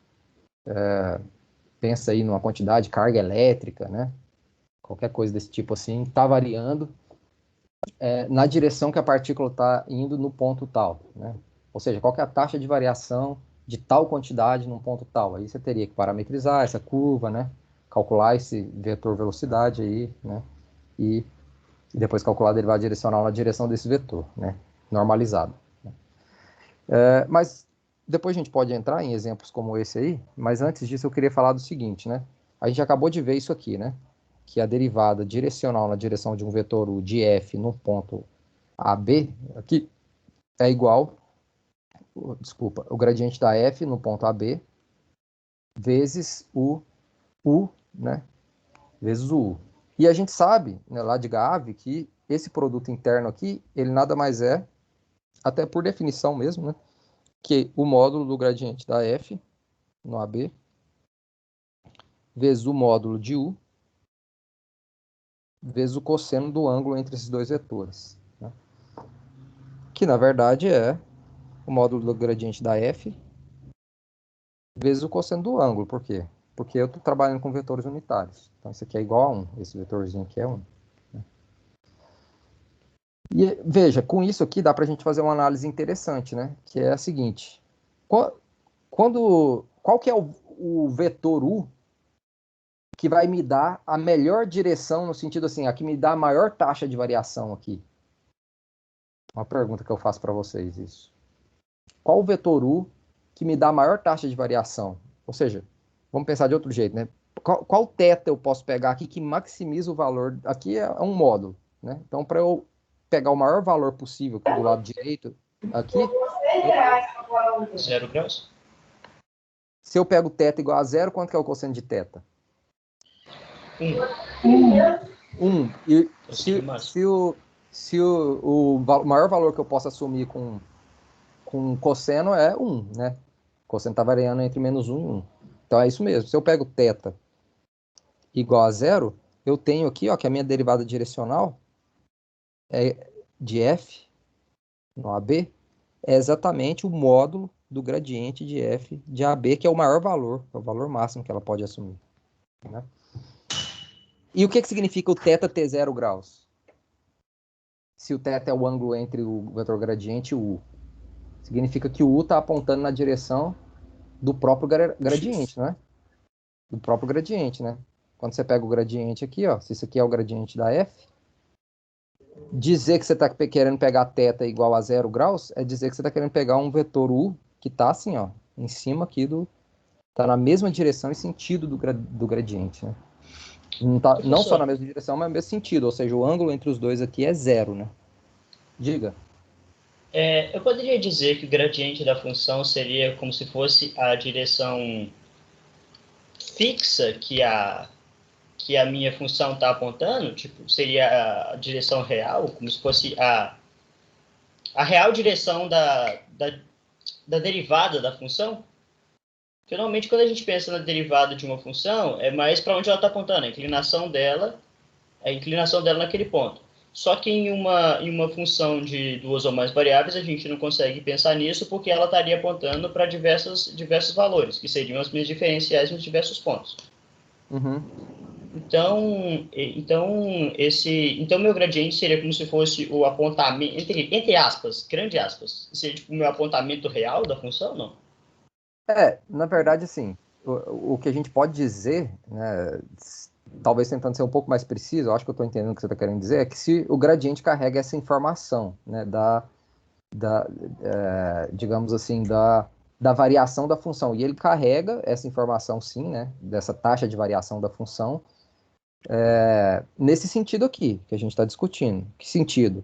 pensa aí numa quantidade de carga elétrica, né? Qualquer coisa desse tipo assim, está variando na direção que a partícula está indo no ponto tal, né? Ou seja, qual que é a taxa de variação de tal quantidade num ponto tal. Aí você teria que parametrizar essa curva, né? Calcular esse vetor velocidade aí, né? E depois calcular a derivada direcional na direção desse vetor, né? Normalizado. Mas depois a gente pode entrar em exemplos como esse aí, mas antes disso eu queria falar do seguinte, né? A gente acabou de ver isso aqui, né? Que a derivada direcional na direção de um vetor U de f no ponto AB, aqui, é igual, desculpa, o gradiente da f no ponto AB vezes o U, né? Vezes o U. E a gente sabe, né, lá de Gave, que esse produto interno aqui, ele nada mais é, até por definição mesmo, né? Que o módulo do gradiente da f no AB vezes o módulo de U vezes o cosseno do ângulo entre esses dois vetores, né? Que na verdade é o módulo do gradiente da f vezes o cosseno do ângulo. Por quê? Porque eu estou trabalhando com vetores unitários. Então isso aqui é igual a 1, esse vetorzinho aqui é 1. Né? E veja, com isso aqui dá para a gente fazer uma análise interessante, né? Que é a seguinte: qual que é o vetor U que vai me dar a melhor direção, no sentido assim, a que me dá a maior taxa de variação aqui? Uma pergunta que eu faço para vocês, isso. Qual o vetor U que me dá a maior taxa de variação? Ou seja, vamos pensar de outro jeito, né? Qual θ eu posso pegar aqui que maximiza o valor? Aqui é um módulo, né? Então, para eu pegar o maior valor possível aqui do lado direito, aqui... 0 graus? Se eu pego θ igual a 0, quanto que é o cosseno de θ? 1. E se o maior valor que eu posso assumir com cosseno é 1, né? O cosseno está variando entre menos 1 e 1. Então é isso mesmo. Se eu pego θ igual a 0, eu tenho aqui, ó, que a minha derivada direcional de f no AB é exatamente o módulo do gradiente de f de AB, que é o maior valor, é o valor máximo que ela pode assumir, né? E o que significa o θ ter 0 graus? Se o θ é o ângulo entre o vetor gradiente e o U. Significa que o U está apontando na direção do próprio gradiente, né? Do próprio gradiente, né? Quando você pega o gradiente aqui, ó, se isso aqui é o gradiente da f, dizer que você está querendo pegar θ igual a 0 graus é dizer que você está querendo pegar um vetor U que está assim, ó, em cima aqui tá na mesma direção e sentido do gradiente, né? Não só na mesma direção, mas no mesmo sentido, ou seja, o ângulo entre os dois aqui é 0, né? Diga. Eu poderia dizer que o gradiente da função seria como se fosse a direção fixa que a minha função está apontando, tipo, seria a direção real, como se fosse a real direção da derivada da função. Finalmente, quando a gente pensa na derivada de uma função, é mais para onde ela está apontando, a inclinação dela naquele ponto. Só que em uma função de duas ou mais variáveis, a gente não consegue pensar nisso porque ela estaria apontando para diversos valores, que seriam as minhas diferenciais nos diversos pontos. Uhum. Então meu gradiente seria como se fosse o apontamento, entre aspas, grande aspas, seria tipo o meu apontamento real da função, não? Na verdade, assim, o que a gente pode dizer, né, talvez tentando ser um pouco mais preciso, eu acho que eu estou entendendo o que você está querendo dizer, é que se o gradiente carrega essa informação, né, digamos assim, da variação da função, e ele carrega essa informação, sim, né, dessa taxa de variação da função, nesse sentido aqui, que a gente está discutindo. Que sentido?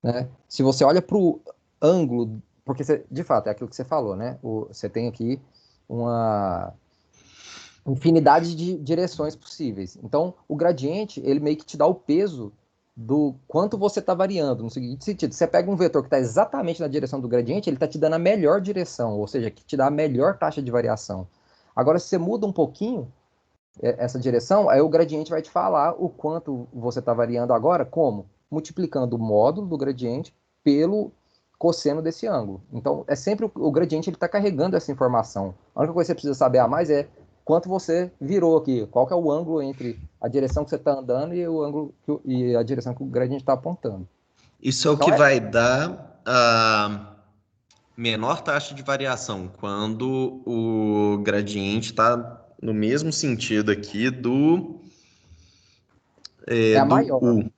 Né? Se você olha para o ângulo, porque de fato é aquilo que você falou, né? Você tem aqui uma infinidade de direções possíveis. Então, o gradiente, ele meio que te dá o peso do quanto você está variando. No seguinte sentido, você pega um vetor que está exatamente na direção do gradiente, ele está te dando a melhor direção, ou seja, que te dá a melhor taxa de variação. Agora, se você muda um pouquinho essa direção, aí o gradiente vai te falar o quanto você está variando agora, como? Multiplicando o módulo do gradiente pelo cosseno desse ângulo. Então, é sempre o gradiente, ele está carregando essa informação. A única coisa que você precisa saber a mais é quanto você virou aqui, qual que é o ângulo entre a direção que você está andando e o ângulo e a direção que o gradiente está apontando. Isso é o que vai dar a menor taxa de variação, quando o gradiente está no mesmo sentido aqui É a do maior. U. É a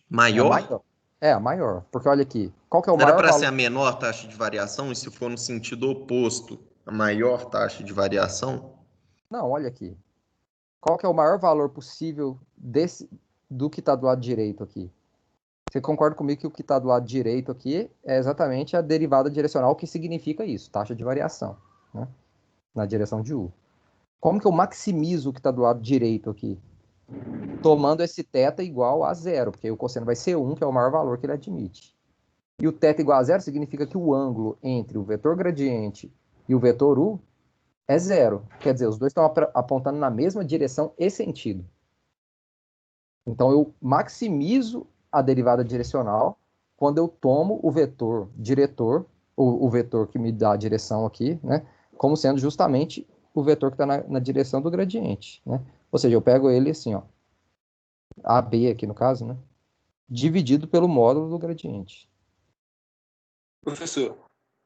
Maior? maior. É a maior. Porque olha aqui, qual que é o Não era maior para ser valor? a menor taxa de variação, e se for no sentido oposto, a maior taxa de variação? Não, olha aqui. Qual que é o maior valor possível do que está do lado direito aqui? Você concorda comigo que o que está do lado direito aqui é exatamente a derivada direcional, que significa isso, taxa de variação, né? Na direção de U. Como que eu maximizo o que está do lado direito aqui? Tomando esse θ igual a zero, porque o cosseno vai ser 1, que é o maior valor que ele admite. E o θ igual a zero significa que o ângulo entre o vetor gradiente e o vetor U é zero. Quer dizer, os dois estão apontando na mesma direção e sentido. Então eu maximizo a derivada direcional quando eu tomo o vetor diretor, o vetor que me dá a direção aqui, né, como sendo justamente o vetor que está na direção do gradiente, né? Ou seja, eu pego ele assim, ó, AB aqui no caso, né, dividido pelo módulo do gradiente. Professor,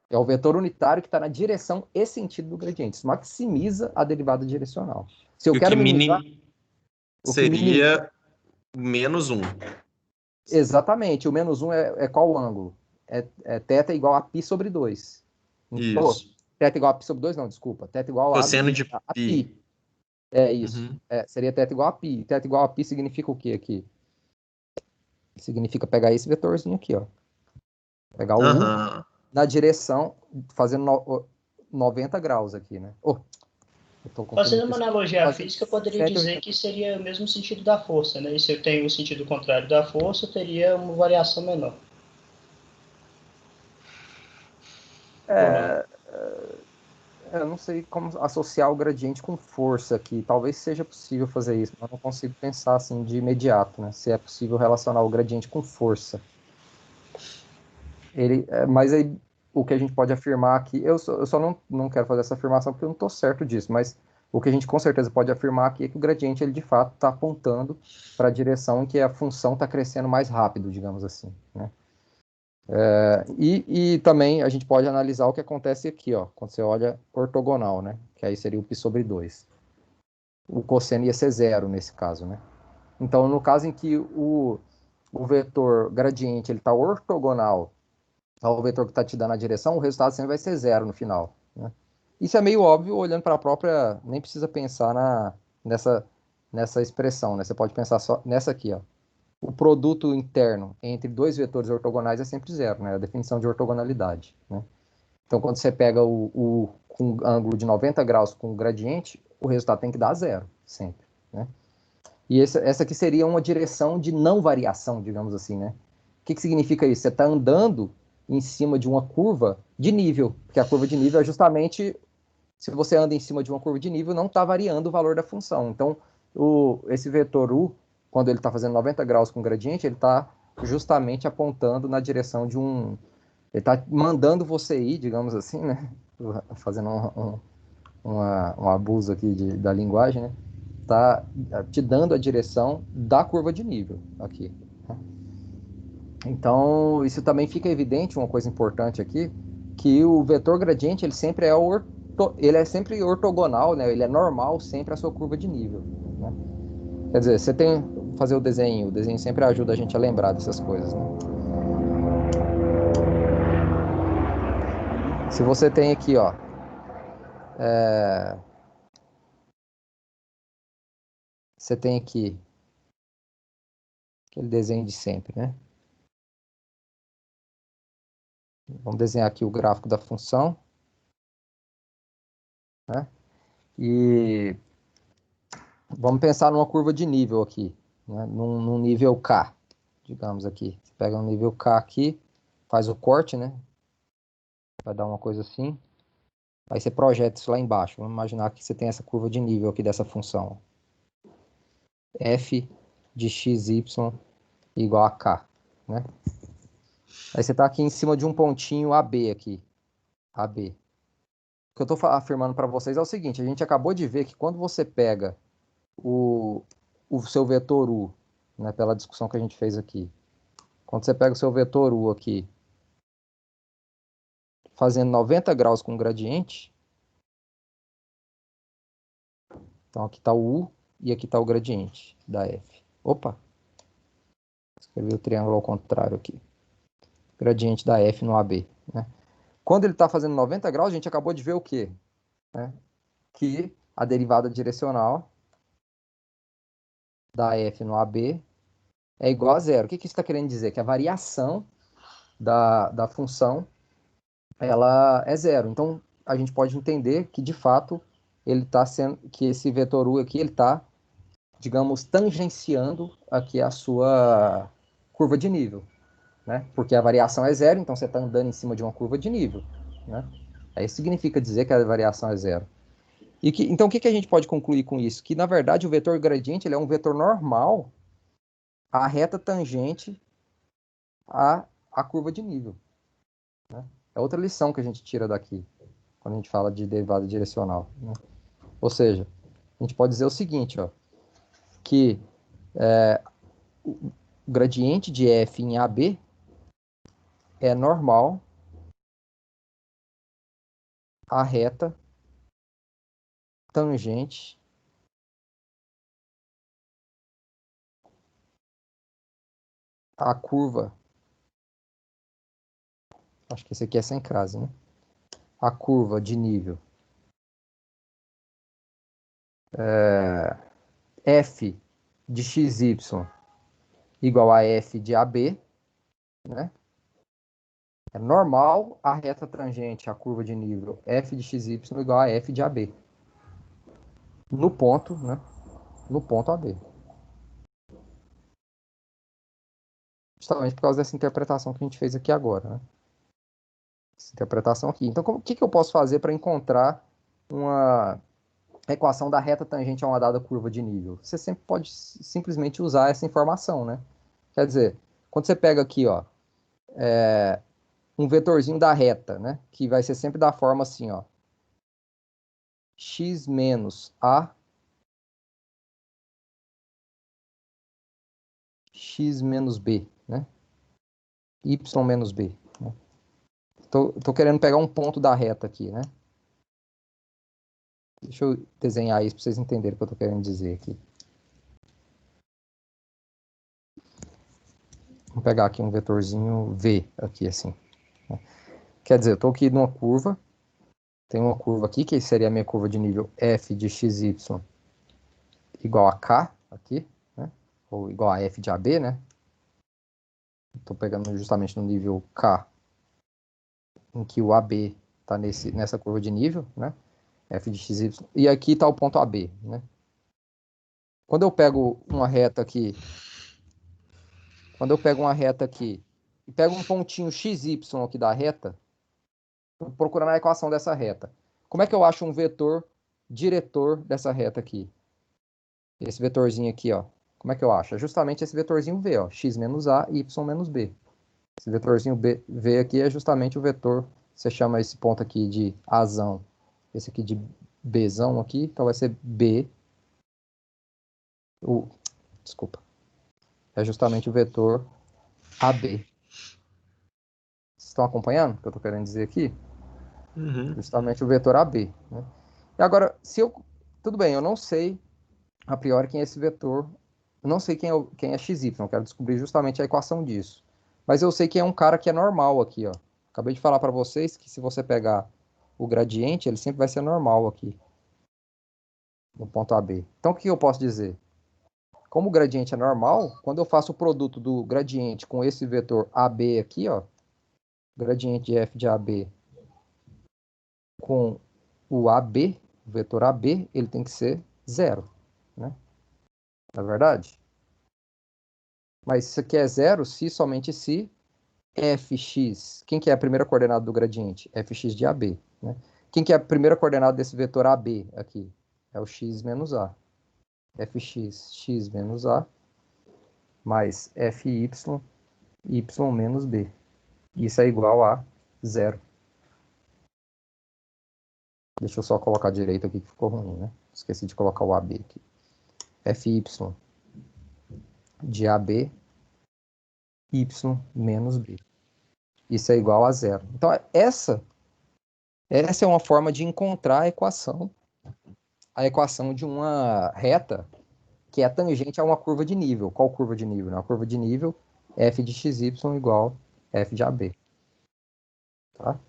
É o vetor unitário que está na direção e sentido do gradiente. Isso maximiza a derivada direcional. Se eu E o quero que minimizar, o que minimiza. seria menos 1. Exatamente. O menos 1 é qual ângulo? É θ igual a π sobre 2. Isso. Θ igual a π sobre 2, não, desculpa. Θ igual Cosseno de a π. π. É isso. Uhum. Seria θ igual a π. Θ igual a π significa o quê aqui? Significa pegar esse vetorzinho aqui, ó. Pegar o U Aham. na direção, fazendo 90 graus aqui, né? Oh, eu tô confundindo Fazendo uma isso. analogia à Fazer física, eu poderia dizer 780. que seria o mesmo sentido da força, né? E se eu tenho o sentido contrário da força, eu teria uma variação menor. Ou não? Eu não sei como associar o gradiente com força aqui. Talvez seja possível fazer isso, mas eu não consigo pensar assim de imediato, né? Se é possível relacionar o gradiente com força. Mas aí o que a gente pode afirmar aqui, eu só não quero fazer essa afirmação porque eu não estou certo disso, mas o que a gente com certeza pode afirmar aqui é que o gradiente ele de fato está apontando para a direção em que a função está crescendo mais rápido, digamos assim, né? E também a gente pode analisar o que acontece aqui, ó, quando você olha ortogonal, né? Que aí seria o π sobre 2. O cosseno ia ser zero nesse caso, né? Então, no caso em que o vetor gradiente ele está ortogonal ao vetor que está te dando a direção, o resultado sempre vai ser zero no final, né? Isso é meio óbvio olhando para a própria. Nem precisa pensar nessa expressão, né? Você pode pensar só nessa aqui, ó. O produto interno entre dois vetores ortogonais é sempre zero, né? A definição de ortogonalidade, né? Então, quando você pega com um ângulo de 90 graus com o gradiente, o resultado tem que dar zero, sempre, né? E essa aqui seria uma direção de não variação, digamos assim, né? O que significa isso? Você está andando em cima de uma curva de nível, porque a curva de nível é justamente, se você anda em cima de uma curva de nível, não está variando o valor da função. Então, esse vetor U, quando ele está fazendo 90 graus com o gradiente, ele está justamente apontando na direção de um... Ele está mandando você ir, digamos assim, né? Fazendo um abuso aqui da linguagem, né? Está te dando a direção da curva de nível aqui. Então, isso também fica evidente, uma coisa importante aqui, que o vetor gradiente ele sempre é sempre ortogonal, né? Ele é normal sempre à sua curva de nível, né? Quer dizer, você tem fazer o desenho sempre ajuda a gente a lembrar dessas coisas, né? Se você tem aqui, ó, você tem aqui aquele desenho de sempre, né? Vamos desenhar aqui o gráfico da função, né? E vamos pensar numa curva de nível aqui, né? Num nível K, digamos aqui. Você pega um nível K aqui, faz o corte, né? Vai dar uma coisa assim. Aí você projeta isso lá embaixo. Vamos imaginar que você tem essa curva de nível aqui dessa função. F de xy igual a K, né? Aí você está aqui em cima de um pontinho AB aqui. AB. O que eu estou afirmando para vocês é o seguinte. A gente acabou de ver que quando você pega o seu vetor U, né, pela discussão que a gente fez aqui. Quando você pega o seu vetor U aqui fazendo 90 graus com o gradiente. Então, aqui está o U e aqui está o gradiente da F. Opa! Escrevi o triângulo ao contrário aqui. Gradiente da F no AB. Né? Quando ele está fazendo 90 graus, a gente acabou de ver o quê? Né? Que a derivada direcional da F no AB é igual a zero. O que isso está querendo dizer? Que a variação da função ela é zero. Então, a gente pode entender que, de fato, ele está sendo, que esse vetor U aqui, ele está, digamos, tangenciando aqui a sua curva de nível, né? Porque a variação é zero, então você está andando em cima de uma curva de nível, né? Aí significa dizer que a variação é zero. Então, o que a gente pode concluir com isso? Que, na verdade, o vetor gradiente ele é um vetor normal à reta tangente à curva de nível, né? É outra lição que a gente tira daqui, quando a gente fala de derivada direcional, né? Ou seja, a gente pode dizer o seguinte, ó, que o gradiente de f em AB é normal à reta tangente à curva. Acho que esse aqui é sem crase, né? A curva de nível f de xy igual a f de AB, né? É normal a reta tangente à curva de nível f de xy igual a f de AB. No ponto, né? No ponto AB. Justamente por causa dessa interpretação que a gente fez aqui agora, né? Essa interpretação aqui. Então, o que eu posso fazer para encontrar uma equação da reta tangente a uma dada curva de nível? Você sempre pode simplesmente usar essa informação, né? Quer dizer, quando você pega aqui, ó, um vetorzinho da reta, né? Que vai ser sempre da forma assim, ó. X menos A X menos B, né? Y menos B. Né? Tô querendo pegar um ponto da reta aqui, né? Deixa eu desenhar isso para vocês entenderem o que eu tô querendo dizer aqui. Vou pegar aqui um vetorzinho V, aqui assim. Né? Quer dizer, eu tô aqui numa curva. Tem uma curva aqui, que seria a minha curva de nível f de xy igual a k, aqui, né? Ou igual a f de AB, né? Estou pegando justamente no nível k, em que o AB está nessa curva de nível, né? F de xy. E aqui está o ponto AB, né? Quando eu pego uma reta aqui, e pego um pontinho XY aqui da reta, tô procurando a equação dessa reta. Como é que eu acho um vetor diretor dessa reta aqui? Esse vetorzinho aqui, ó. Como é que eu acho? É justamente esse vetorzinho V, ó. X menos A, Y menos B. Esse vetorzinho V aqui é justamente o vetor, você chama esse ponto aqui de Azão. Esse aqui de Bzão aqui, então vai ser B. Desculpa. É justamente o vetor AB. Vocês estão acompanhando o que eu estou querendo dizer aqui? Uhum. Justamente o vetor AB. Né? E agora, tudo bem, eu não sei a priori quem é esse vetor. Eu não sei quem é XY, eu quero descobrir justamente a equação disso. Mas eu sei que é um cara que é normal aqui, ó. Acabei de falar para vocês que se você pegar o gradiente, ele sempre vai ser normal aqui. No ponto AB. Então, o que eu posso dizer? Como o gradiente é normal, quando eu faço o produto do gradiente com esse vetor AB aqui, ó, gradiente de f de AB com o AB, o vetor AB, ele tem que ser zero, né? Não é verdade? Mas isso aqui é zero se somente se fx, quem que é a primeira coordenada do gradiente? Fx de AB, né? Quem que é a primeira coordenada desse vetor AB aqui? É o x menos A. Fx, x menos A, mais Fy, y menos B. Isso é igual a zero. Deixa eu só colocar direito aqui que ficou ruim, né? Esqueci de colocar o AB aqui. Fy de AB, y menos B. Isso é igual a zero. Então, essa Essa é uma forma de encontrar a equação de uma reta que é tangente a uma curva de nível. Qual curva de nível? Uma curva de nível f de xy igual f de AB. Tá?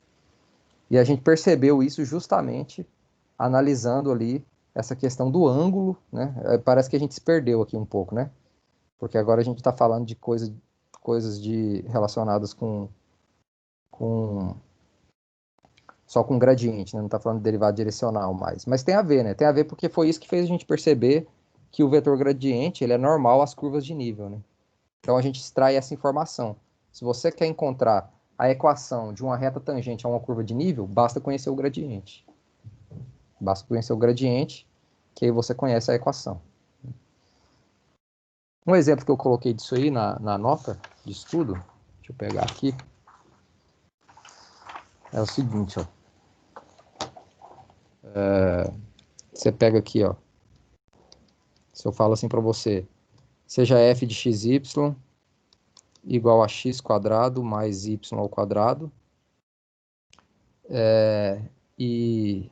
E a gente percebeu isso justamente analisando ali essa questão do ângulo, né? Parece que a gente se perdeu aqui um pouco, né? Porque agora a gente está falando de coisas relacionadas só com gradiente, né? Não está falando de derivada direcional mais. Mas tem a ver, né? Tem a ver porque foi isso que fez a gente perceber que o vetor gradiente ele é normal às curvas de nível, né? Então a gente extrai essa informação. Se você quer encontrar a equação de uma reta tangente a uma curva de nível, basta conhecer o gradiente. Basta conhecer o gradiente, que aí você conhece a equação. Um exemplo que eu coloquei disso aí na nota de estudo, deixa eu pegar aqui, é o seguinte, ó. Você pega aqui, ó. Se eu falo assim para você, seja f de xy igual a x quadrado mais y ao quadrado, e,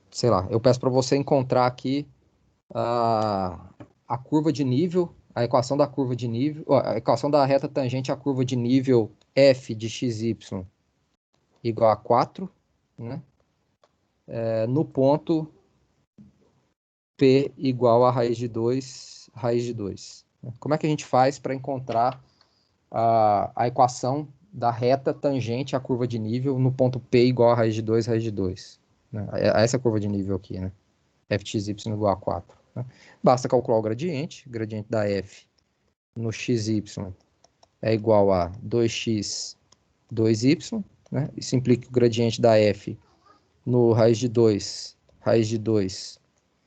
sei lá, eu peço para você encontrar aqui a curva de nível, a equação da curva de nível, a equação da reta tangente à curva de nível f de xy igual a 4, né? No ponto P igual a raiz de 2, raiz de 2. Como é que a gente faz para encontrar a equação da reta tangente à curva de nível no ponto P igual a raiz de 2, raiz de 2? Né? Essa curva de nível aqui, né? f de xy igual a 4. Né? Basta calcular o gradiente da f no xy é igual a 2x, 2y, né? Isso implica o gradiente da f no raiz de 2, raiz de 2.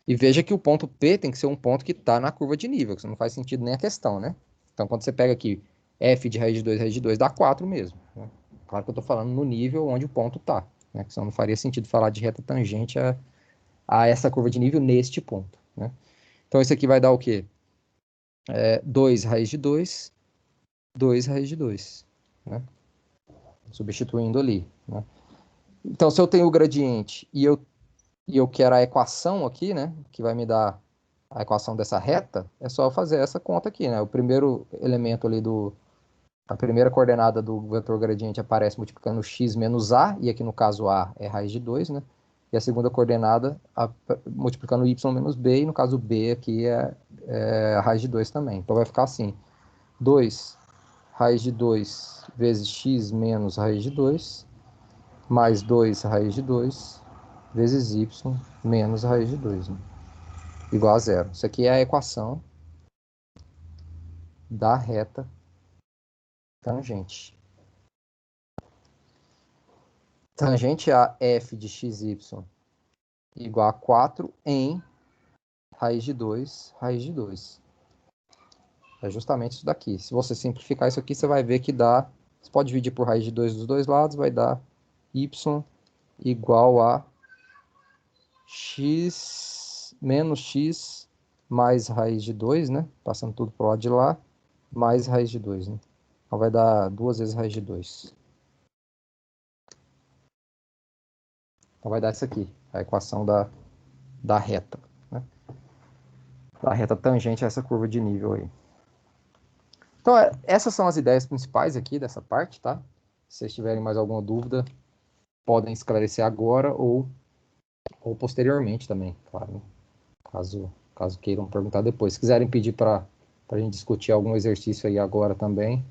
E veja que o ponto P tem que ser um ponto que está na curva de nível, que isso não faz sentido nem a questão, né? Então, quando você pega aqui f de raiz de 2 dá 4 mesmo. Né? Claro que eu estou falando no nível onde o ponto está, né? Que senão não faria sentido falar de reta tangente a essa curva de nível neste ponto, né? Então, isso aqui vai dar o quê? 2 raiz de 2, 2 raiz de 2, né? Substituindo ali, né? Então, se eu tenho o gradiente e eu quero a equação aqui, né? Que vai me dar a equação dessa reta, é só fazer essa conta aqui, né? O primeiro elemento ali a primeira coordenada do vetor gradiente aparece multiplicando x menos a, e aqui no caso a é raiz de 2, né? E a segunda coordenada multiplicando y menos b, e no caso b aqui é a raiz de 2 também. Então vai ficar assim, 2 raiz de 2 vezes x menos raiz de 2, mais 2 raiz de 2 vezes y menos raiz de 2, né? Igual a zero. Isso aqui é a equação da reta tangente. Tangente a f de xy igual a 4 em raiz de 2, raiz de 2. É justamente isso daqui. Se você simplificar isso aqui, você vai ver que dá... Você pode dividir por raiz de 2 dos dois lados, vai dar y igual a x menos x mais raiz de 2, né? Passando tudo para o lado de lá, mais raiz de 2, né? Então vai dar 2 vezes raiz de 2. Então vai dar isso aqui, a equação da reta, né? Da reta tangente a essa curva de nível aí. Então, essas são as ideias principais aqui dessa parte, tá? Se vocês tiverem mais alguma dúvida, podem esclarecer agora ou posteriormente também, claro, né? Caso queiram perguntar depois. Se quiserem pedir para a gente discutir algum exercício aí agora também.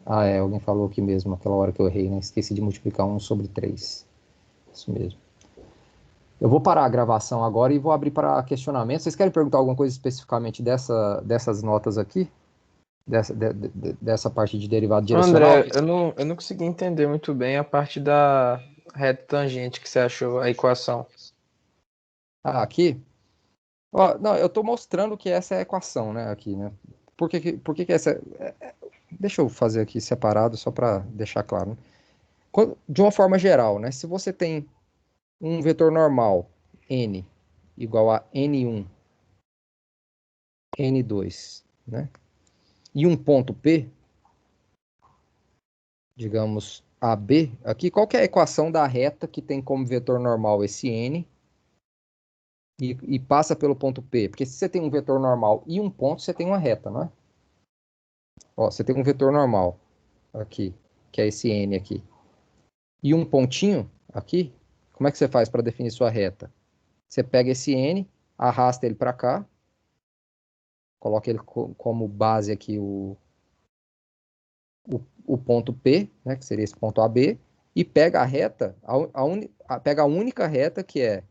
Alguém falou aqui mesmo, aquela hora que eu errei, né? Esqueci de multiplicar 1 sobre 3. Isso mesmo. Eu vou parar a gravação agora e vou abrir para questionamento. Vocês querem perguntar alguma coisa especificamente dessas notas aqui? Dessa parte de derivado direcional? André, eu não consegui entender muito bem a parte da reta tangente que você achou, a equação. Aqui? Ó, não, eu estou mostrando que essa é a equação, né? Aqui, né? Por que essa... Deixa eu fazer aqui separado, só para deixar claro, né? De uma forma geral, né? Se você tem um vetor normal, n, igual a n1, n2, né? E um ponto P, digamos, AB, aqui, qual que é a equação da reta que tem como vetor normal esse N e passa pelo ponto P? Porque se você tem um vetor normal e um ponto, você tem uma reta, não é? Ó, você tem um vetor normal aqui, que é esse N aqui. E um pontinho aqui, como é que você faz para definir sua reta? Você pega esse N, arrasta ele para cá, coloca ele como base aqui o ponto P, né, que seria esse ponto AB, e pega a reta, pega a única reta que é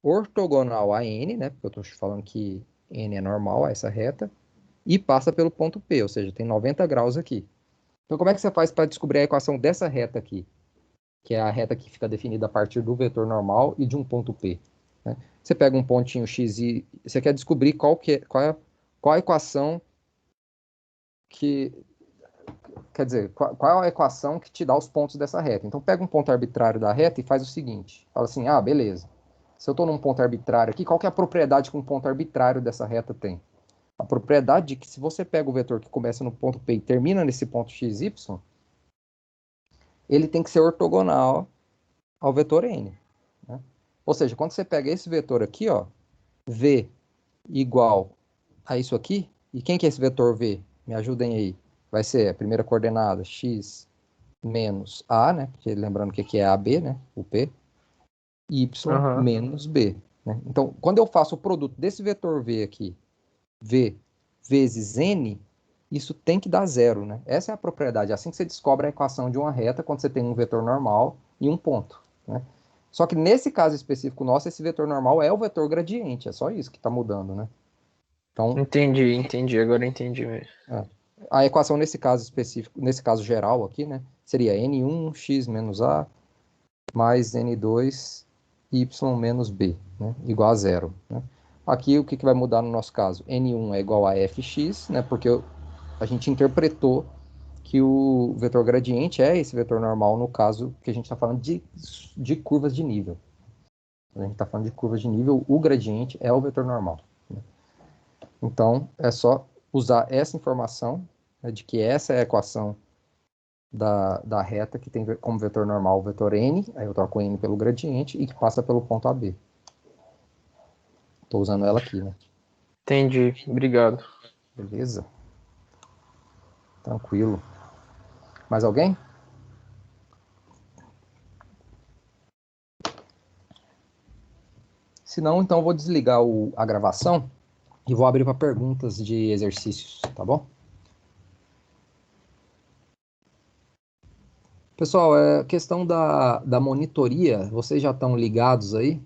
ortogonal a N, né, porque eu estou falando que N é normal a essa reta, e passa pelo ponto P, ou seja, tem 90 graus aqui. Então, como é que você faz para descobrir a equação dessa reta aqui? Que é a reta que fica definida a partir do vetor normal e de um ponto P, né? Você pega um pontinho X e você quer descobrir qual a equação que... Quer dizer, qual é a equação que te dá os pontos dessa reta? Então, pega um ponto arbitrário da reta e faz o seguinte. Fala assim, beleza. Se eu estou num ponto arbitrário aqui, qual que é a propriedade que um ponto arbitrário dessa reta tem? A propriedade de que se você pega o vetor que começa no ponto P e termina nesse ponto XY, ele tem que ser ortogonal ao vetor N, né? Ou seja, quando você pega esse vetor aqui, ó, V igual a isso aqui, e quem que é esse vetor V? Me ajudem aí. Vai ser a primeira coordenada, x menos A, né? Porque lembrando que aqui é AB, né? O P. Y menos B, né? Então, quando eu faço o produto desse vetor V aqui, V vezes N, isso tem que dar zero, né? Essa é a propriedade. É assim que você descobre a equação de uma reta quando você tem um vetor normal e um ponto, né? Só que nesse caso específico nosso, esse vetor normal é o vetor gradiente. É só isso que está mudando, né? Então, Entendi. Agora entendi mesmo. a equação nesse caso específico, nesse caso geral aqui, né? Seria N1x menos A mais N2 y menos B, né? Igual a zero, né? Aqui o que vai mudar no nosso caso? N1 é igual a fx, né? Porque a gente interpretou que o vetor gradiente é esse vetor normal no caso que a gente está falando de curvas de nível. Quando a gente está falando de curvas de nível, o gradiente é o vetor normal, né? Então, é só usar essa informação, né, de que essa é a equação da reta que tem como vetor normal o vetor n, aí eu troco n pelo gradiente e que passa pelo ponto AB. Estou usando ela aqui, né? Entendi, obrigado. Beleza? Tranquilo. Mais alguém? Se não, então eu vou desligar a gravação e vou abrir para perguntas de exercícios, tá bom? Pessoal, questão da monitoria, vocês já estão ligados aí?